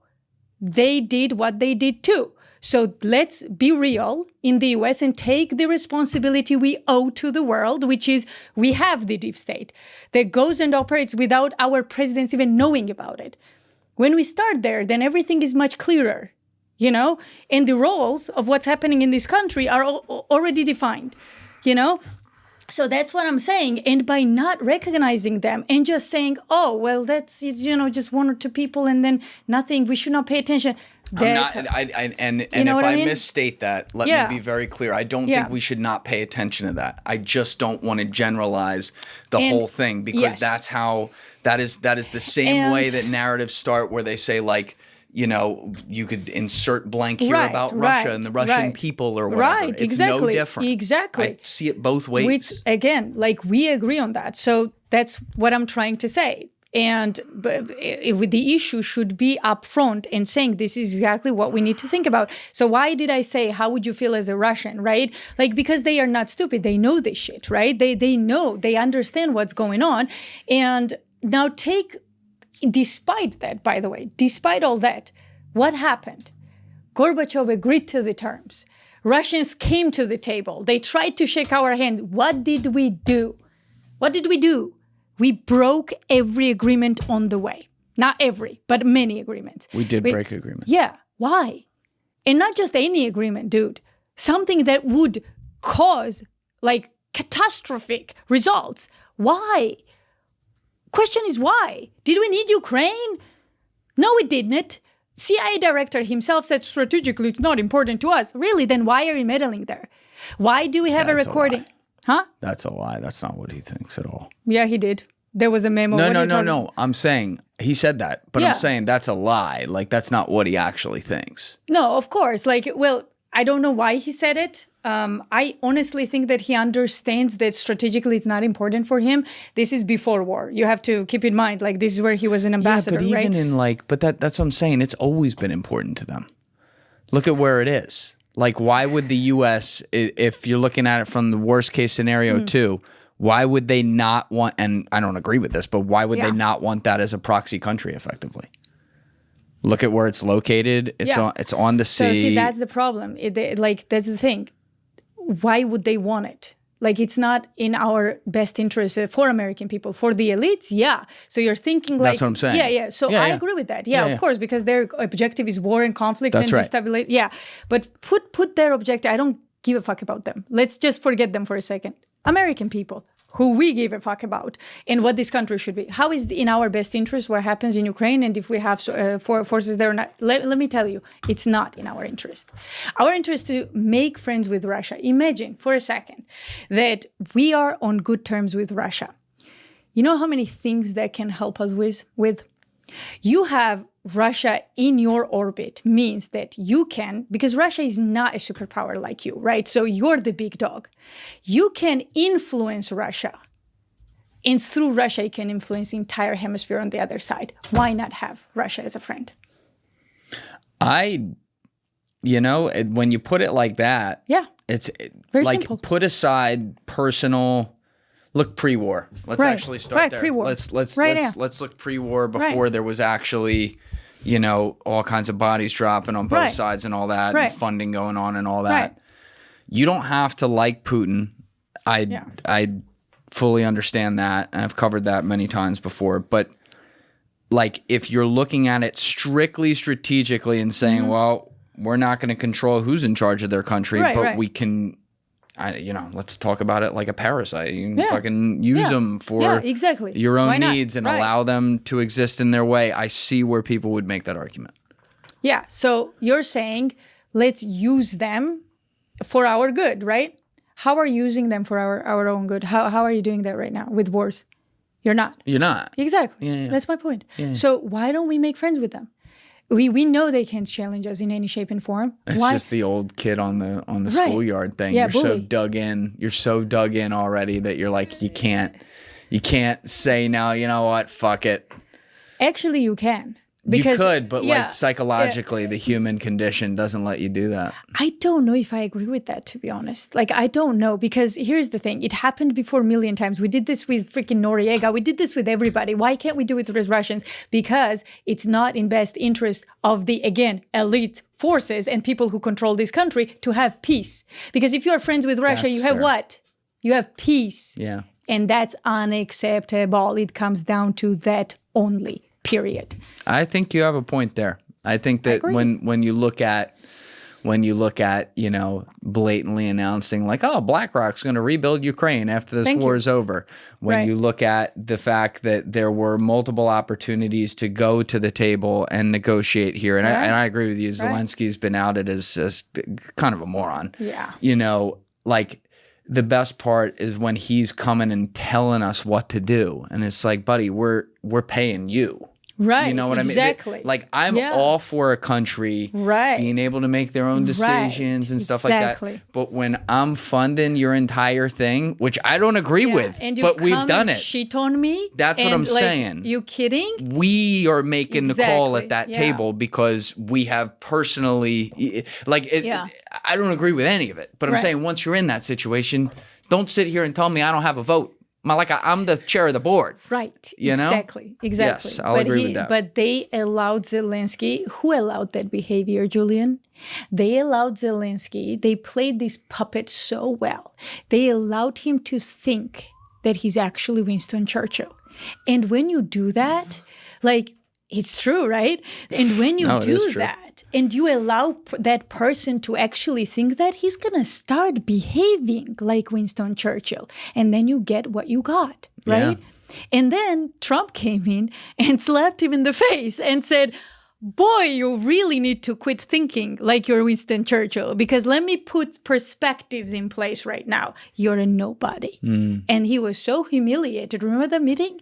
[SPEAKER 2] they did what they did too. So let's be real in the US and take the responsibility we owe to the world, which is we have the deep state that goes and operates without our presidents even knowing about it. When we start there, then everything is much clearer, and the roles of what's happening in this country are already defined, So that's what I'm saying. And by not recognizing them and just saying, oh, well, that's, just one or two people and then nothing, we should not pay attention.
[SPEAKER 1] And if I misstate that, let me be very clear. I don't think we should not pay attention to that. I just don't want to generalize the whole thing, because that's how that is the same way that narratives start, where they say, like, you could insert blank here about Russia and the Russian people or whatever.
[SPEAKER 2] Right,
[SPEAKER 1] it's no different.
[SPEAKER 2] Exactly.
[SPEAKER 1] I see it both ways.
[SPEAKER 2] Which, again, like, we agree on that. So that's what I'm trying to say. And the issue should be upfront and saying this is exactly what we need to think about. So why did I say, how would you feel as a Russian, right? Like, because they are not stupid. They know this shit, right? They know, they understand what's going on. And now despite that, by the way, despite all that, what happened? Gorbachev agreed to the terms. Russians came to the table. They tried to shake our hand. What did we do? We broke every agreement on the way. Not every, but many agreements.
[SPEAKER 1] We did break agreements.
[SPEAKER 2] Yeah. Why? And not just any agreement, dude. Something that would cause, like, catastrophic results. Why? Question is why? Did we need Ukraine? No, we didn't. CIA director himself said strategically it's not important to us. Really? Then why are you meddling there? Why do we have a recording? Huh?
[SPEAKER 1] That's a lie. That's not what he thinks at all.
[SPEAKER 2] Yeah, he did. There was a memo.
[SPEAKER 1] No. I'm saying he said that, but I'm saying that's a lie. Like, that's not what he actually thinks.
[SPEAKER 2] No, of course. Like, well, I don't know why he said it. I honestly think that he understands that strategically it's not important for him. This is before war. You have to keep in mind, like, this is where he was an ambassador,
[SPEAKER 1] but
[SPEAKER 2] right?
[SPEAKER 1] Even in, like, but that's what I'm saying. It's always been important to them. Look at where it is. Like, why would the U.S., if you're looking at it from the worst case scenario too, why would they not want, and I don't agree with this, but why would they not want that as a proxy country effectively? Look at where it's located. It's on the sea.
[SPEAKER 2] So see, that's the problem. That's the thing. Why would they want it? Like, it's not in our best interest for American people. For the elites, yeah. So you're thinking, like...
[SPEAKER 1] That's what I'm saying.
[SPEAKER 2] Yeah. So I agree with that. Yeah, of course, because their objective is war and conflict and destabilization. Yeah, but put their objective... I don't give a fuck about them. Let's just forget them for a second. American people, who we give a fuck about, and what this country should be. How is in our best interest what happens in Ukraine, and if we have forces there or not? Let me tell you, it's not in our interest. Our interest is to make friends with Russia. Imagine for a second that we are on good terms with Russia. You know how many things that can help us with? You have Russia in your orbit means that you can, because Russia is not a superpower like you, right? So you're the big dog. You can influence Russia. And through Russia, you can influence the entire hemisphere on the other side. Why not have Russia as a friend?
[SPEAKER 1] When you put it like that, it's
[SPEAKER 2] very
[SPEAKER 1] like
[SPEAKER 2] simple.
[SPEAKER 1] Put aside personal. Look pre-war. Let's actually start there.
[SPEAKER 2] Pre-war.
[SPEAKER 1] Let's look pre-war before there was actually, all kinds of bodies dropping on both sides and all that, and funding going on and all that. You don't have to like Putin. I fully understand that, and I've covered that many times before. But like, if you're looking at it strictly strategically and saying, well, we're not going to control who's in charge of their country, but we can. Let's talk about it like a parasite. You can fucking use them for your own needs and allow them to exist in their way. I see where people would make that argument. Yeah.
[SPEAKER 2] So you're saying, let's use them for our good, right? How are you using them for our own good? How are you doing that right now with wars? You're not.
[SPEAKER 1] You're not.
[SPEAKER 2] Exactly. Yeah. That's my point. Yeah. So why don't we make friends with them? We know they can't challenge us in any shape and form.
[SPEAKER 1] It's just the old kid on the schoolyard thing. You're so dug in. You're so dug in already that you're like, you can't say now, you know what, fuck it.
[SPEAKER 2] Actually, you can.
[SPEAKER 1] Because, you could, but like psychologically, the human condition doesn't let you do that.
[SPEAKER 2] I don't know if I agree with that, to be honest. Like, I don't know, because here's the thing. It happened before a million times. We did this with freaking Noriega. We did this with everybody. Why can't we do it with Russians? Because it's not in best interest of the, again, elite forces and people who control this country to have peace. Because if you are friends with Russia, you have what? You have peace.
[SPEAKER 1] Yeah.
[SPEAKER 2] And that's unacceptable. It comes down to that only. Period.
[SPEAKER 1] I think you have a point there. I think that when you look at when you look at, you know, blatantly announcing like, oh, BlackRock's going to rebuild Ukraine after this war is over. When you look at the fact that there were multiple opportunities to go to the table and negotiate here. And, I agree with you. Zelensky's been outed as kind of a moron. Yeah. You know, like the best part is when he's coming and telling us what to do. And it's like, buddy, we're paying you.
[SPEAKER 2] Right.
[SPEAKER 1] You know what I mean?
[SPEAKER 2] Exactly.
[SPEAKER 1] Like, I'm all for a country being able to make their own decisions and stuff like that. But when I'm funding your entire thing, which I don't agree with, but we've done it.
[SPEAKER 2] Shit on me.
[SPEAKER 1] That's what I'm saying.
[SPEAKER 2] You kidding?
[SPEAKER 1] We are making the call at that table because we have personally, I don't agree with any of it. But I'm saying once you're in that situation, don't sit here and tell me I don't have a vote. Like I'm the chair of the board.
[SPEAKER 2] Right.
[SPEAKER 1] You know?
[SPEAKER 2] Exactly.
[SPEAKER 1] Yes, I'll agree with that.
[SPEAKER 2] But they allowed Zelensky. Who allowed that behavior, Julian? They allowed Zelensky. They played this puppet so well. They allowed him to think that he's actually Winston Churchill. And when you do that, like, it's true, right? And when you do that, and you allow that person to actually think that, he's going to start behaving like Winston Churchill. And then you get what you got, right? Yeah. And then Trump came in and slapped him in the face and said, boy, you really need to quit thinking like you're Winston Churchill, because let me put perspectives in place right now. You're a nobody. And he was so humiliated. Remember the meeting?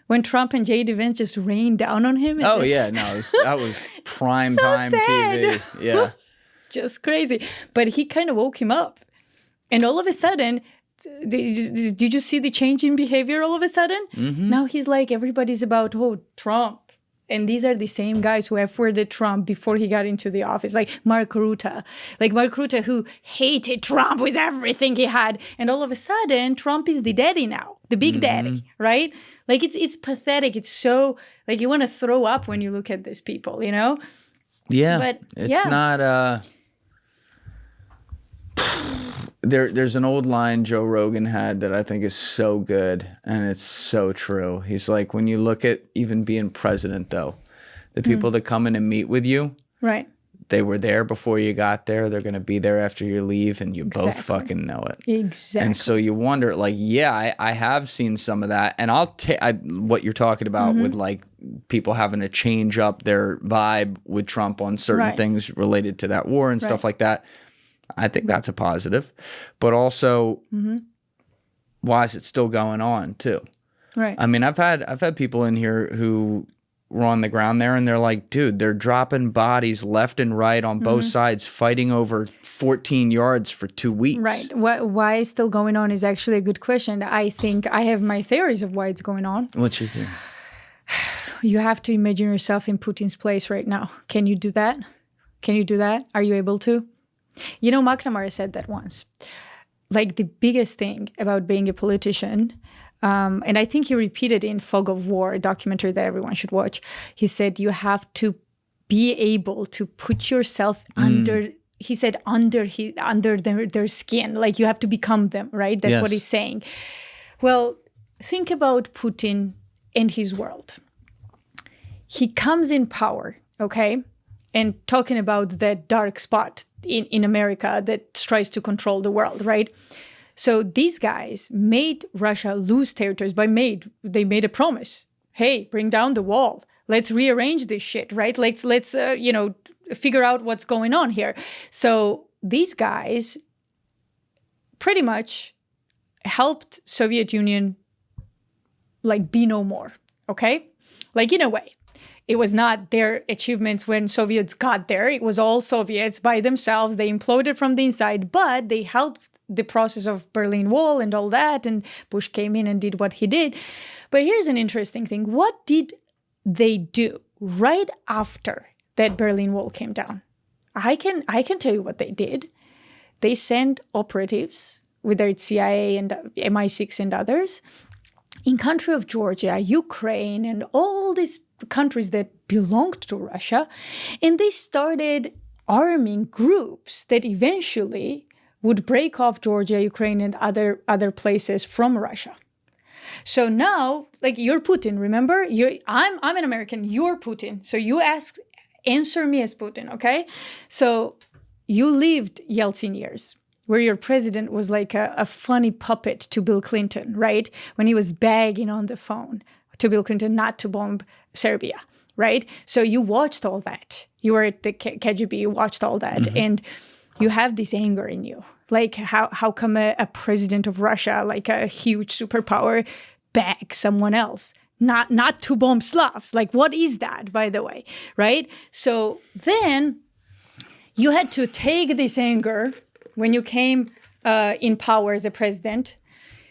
[SPEAKER 2] When Trump and J.D. Vance just rained down on him?
[SPEAKER 1] Oh, yeah. No, that was prime time TV. Yeah.
[SPEAKER 2] Just crazy. But he kind of woke him up. And all of a sudden, did you see the change in behavior all of a sudden? Now he's like, everybody's about, oh, Trump. And these are the same guys who afforded Trump before he got into the office, like Mark Rutte. Like Mark Rutte, who hated Trump with everything he had. And all of a sudden, Trump is the daddy now, the big daddy, right? Like, it's pathetic. It's so, like, you want to throw up when you look at these people, you know?
[SPEAKER 1] Yeah. But it's not, There's an old line Joe Rogan had that I think is so good, and it's so true. He's like, when you look at even being president, though, the people that come in and meet with you, right? They were there before you got there. They're going to be there after you leave, and you both fucking know it.
[SPEAKER 2] Exactly.
[SPEAKER 1] And so you wonder, like, I have seen some of that, and I'll take what you're talking about with like people having to change up their vibe with Trump on certain things related to that war and stuff like that. I think that's a positive, but also, why is it still going on too? Right. I mean, I've had people in here who were on the ground there, and they're like, dude, they're dropping bodies left and right on both sides, fighting over 14 yards for 2 weeks.
[SPEAKER 2] Right. Why it's still going on is actually a good question. I think I have my theories of why it's going on.
[SPEAKER 1] What's your theory?
[SPEAKER 2] You have to imagine yourself in Putin's place right now. Can you do that? Can you do that? Are you able to? You know, McNamara said that once. Like, the biggest thing about being a politician, and I think he repeated in Fog of War, a documentary that everyone should watch. He said you have to be able to put yourself under, he said, under their skin. Like, you have to become them, right? That's what he's saying. Well, think about Putin and his world. He comes in power, okay? And talking about that dark spot in America that tries to control the world, right? So these guys made Russia lose territories they made a promise. Hey, bring down the wall. Let's rearrange this shit, right? Let's figure out what's going on here. So these guys pretty much helped Soviet Union like be no more, okay? Like, in a way. It was not their achievements when Soviets got there. It was all Soviets by themselves. They imploded from the inside, but they helped the process of Berlin Wall and all that. And Bush came in and did what he did. But here's an interesting thing. What did they do right after that Berlin Wall came down? I can tell you what they did. They sent operatives, whether it's CIA and MI6 and others, in country of Georgia, Ukraine, and all these countries that belonged to Russia, and they started arming groups that eventually would break off Georgia, Ukraine, and other places from Russia. So now, like, you're Putin, remember? I'm an American, you're Putin. So you answer me as Putin, okay? So you lived Yeltsin years, where your president was like a funny puppet to Bill Clinton, right? When he was begging on the phone to Bill Clinton not to bomb Serbia, right? So you watched all that. You were at the KGB, you watched all that. And you have this anger in you. Like, how come a president of Russia, like a huge superpower, begs someone else not to bomb Slavs? Like, what is that, by the way, right? So then you had to take this anger when you came in power as a president.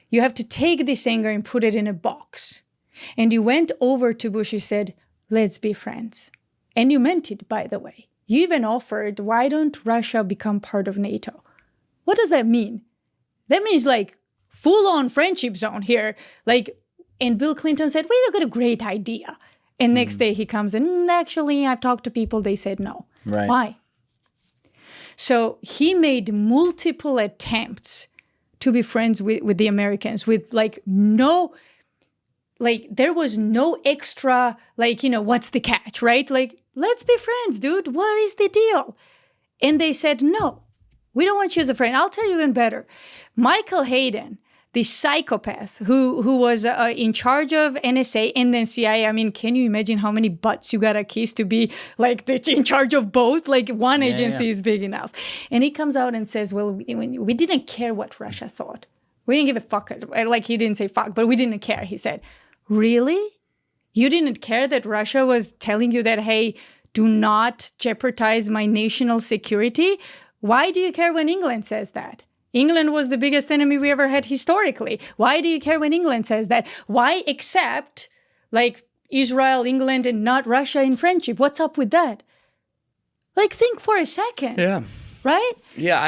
[SPEAKER 2] You have to take this anger and put it in a box. And you went over to Bush, you said, let's be friends. And you meant it, by the way. You even offered, why don't Russia become part of NATO? What does that mean? That means like full-on friendship zone here. Like, and Bill Clinton said, we've got a great idea. And next day he comes in, actually, I've talked to people, they said no.
[SPEAKER 1] Right.
[SPEAKER 2] Why? So he made multiple attempts to be friends with the Americans with like no, like there was no extra, like, you know, what's the catch, right? Like, let's be friends, dude. What is the deal? And they said, no, we don't want you as a friend. I'll tell you even better. Michael Hayden, the psychopath who was in charge of NSA and then CIA. I mean, can you imagine how many butts you gotta kiss to be like in charge of both? Like one agency is big enough. And he comes out and says, well, we didn't care what Russia thought. We didn't give a fuck. Like he didn't say fuck, but we didn't care. He said, really? You didn't care that Russia was telling you that, hey, do not jeopardize my national security? Why do you care when England says that? England was the biggest enemy we ever had historically. Why do you care when England says that? Why accept like Israel, England, and not Russia in friendship? What's up with that? Like, think for a second.
[SPEAKER 1] Yeah.
[SPEAKER 2] Right?
[SPEAKER 1] Yeah,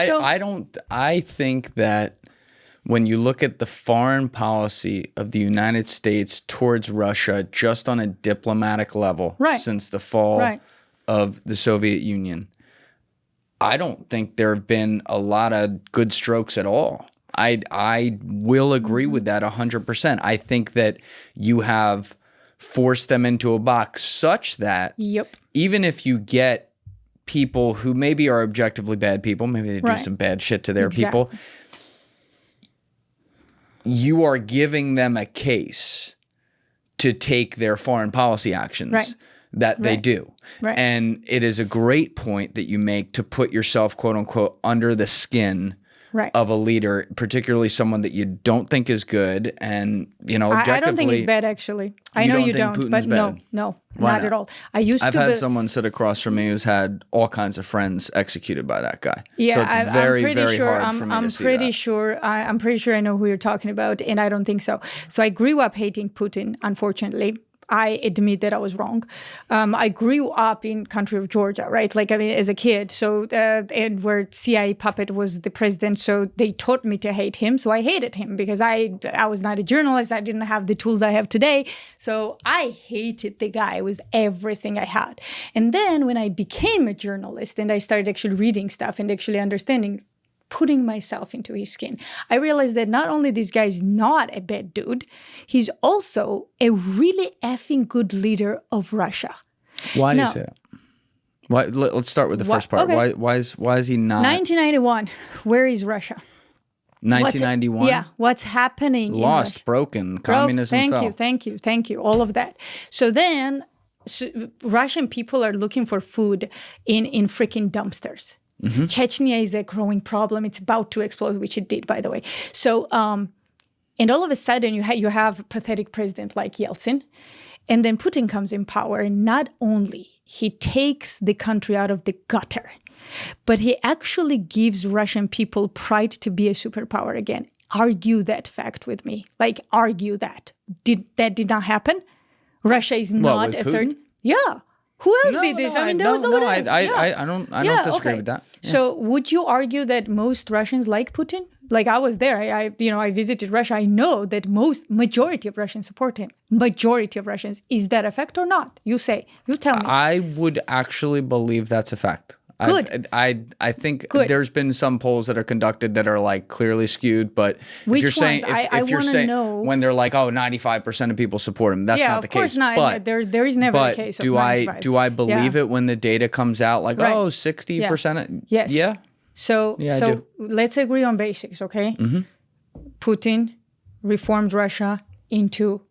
[SPEAKER 1] I think that when you look at the foreign policy of the United States towards Russia just on a diplomatic level since the fall of the Soviet Union, I don't think there have been a lot of good strokes at all. I will agree with that 100%. I think that you have forced them into a box such that even if you get people who maybe are objectively bad people, maybe they do some bad shit to their people, you are giving them a case to take their foreign policy actions that they do. And it is a great point that you make to put yourself, quote unquote, under the skin of a leader, particularly someone that you don't think is good. And, you know, objectively,
[SPEAKER 2] I don't think he's bad, actually. I know you don't,
[SPEAKER 1] Putin's
[SPEAKER 2] but
[SPEAKER 1] bad?
[SPEAKER 2] no, not at all. I've
[SPEAKER 1] had someone sit across from me who's had all kinds of friends executed by that guy.
[SPEAKER 2] Yeah,
[SPEAKER 1] so it's very hard for me to see that.
[SPEAKER 2] I'm pretty sure I know who you're talking about, and I don't think so. So I grew up hating Putin, unfortunately. I admit that I was wrong. I grew up in country of Georgia, right? Like, I mean, as a kid. So, and where CIA puppet was the president. So they taught me to hate him. So I hated him because I was not a journalist. I didn't have the tools I have today. So I hated the guy with everything I had. And then when I became a journalist and I started actually reading stuff and actually understanding, putting myself into his skin, I realized that not only this guy is not a bad dude, he's also a really effing good leader of Russia.
[SPEAKER 1] Why do you say that? Why? Let's start with the first part. Okay. Why is he not?
[SPEAKER 2] 1991. Where is Russia?
[SPEAKER 1] 1991.
[SPEAKER 2] Yeah. What's happening?
[SPEAKER 1] Lost, broken, communism fell.
[SPEAKER 2] Thank you. All of that. So then, Russian people are looking for food in freaking dumpsters. Chechnya is a growing problem. It's about to explode, which it did, by the way. So, and all of a sudden you have a pathetic president like Yeltsin, and then Putin comes in power, and not only he takes the country out of the gutter, but he actually gives Russian people pride to be a superpower again. Argue that fact with me. Like, argue that. That did not happen? Russia is not a third? Yeah. Who else did this? I mean, there was no one else.
[SPEAKER 1] I don't disagree with that.
[SPEAKER 2] Yeah. So would you argue that most Russians like Putin? Like, I was there. I visited Russia. I know that majority of Russians support him. Majority of Russians. Is that a fact or not? You say. You tell me.
[SPEAKER 1] I would actually believe that's a fact.
[SPEAKER 2] Good.
[SPEAKER 1] I think there's been some polls that are conducted that are like clearly skewed, but
[SPEAKER 2] which
[SPEAKER 1] if you're saying
[SPEAKER 2] ones?
[SPEAKER 1] if you're saying
[SPEAKER 2] know.
[SPEAKER 1] when they're like, oh, 95% of people support him, that's not the case.
[SPEAKER 2] Yeah, of course not.
[SPEAKER 1] But
[SPEAKER 2] there is never a case of 95.
[SPEAKER 1] Do I believe it when the data comes out like, oh, 60%?
[SPEAKER 2] Yes.
[SPEAKER 1] Yeah.
[SPEAKER 2] So let's agree on basics, okay?
[SPEAKER 1] Mm-hmm.
[SPEAKER 2] Putin reformed Russia into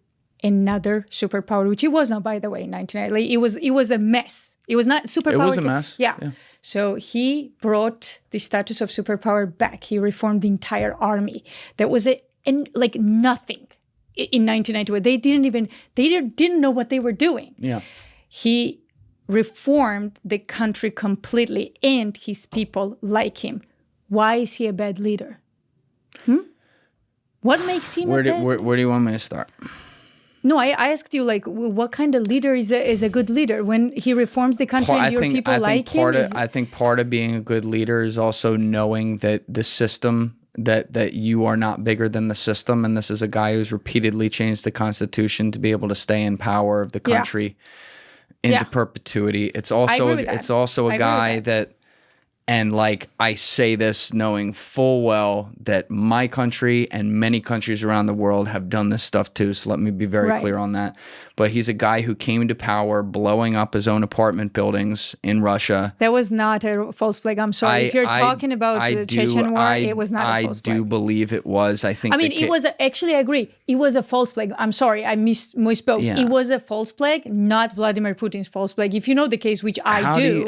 [SPEAKER 2] another superpower, which it was not, by the way, in 1990. It was a mess. It was not superpower.
[SPEAKER 1] It was a mess.
[SPEAKER 2] Yeah. So he brought the status of superpower back. He reformed the entire army. That was like nothing in 1991. They didn't know what they were doing.
[SPEAKER 1] Yeah.
[SPEAKER 2] He reformed the country completely, and his people like him. Why is he a bad leader? What makes him a bad leader?
[SPEAKER 1] Where do you want me to start?
[SPEAKER 2] No, I asked you, like, what kind of leader is a good leader? When he reforms the country and your people like him?
[SPEAKER 1] I think part of being a good leader is also knowing that the system, that you are not bigger than the system. And this is a guy who's repeatedly changed the Constitution to be able to stay in power of the country into perpetuity. It's also a guy that, and like I say this knowing full well that my country and many countries around the world have done this stuff too. So let me be very clear on that. But he's a guy who came to power blowing up his own apartment buildings in Russia.
[SPEAKER 2] That was not a false flag. I'm sorry. If you're talking about the Chechen war, it was not a false flag.
[SPEAKER 1] I do believe it was. I mean,
[SPEAKER 2] it was actually, I agree. It was a false flag. I'm sorry. I misspoke. Yeah. It was a false flag, not Vladimir Putin's false flag. If you know the case, which I do.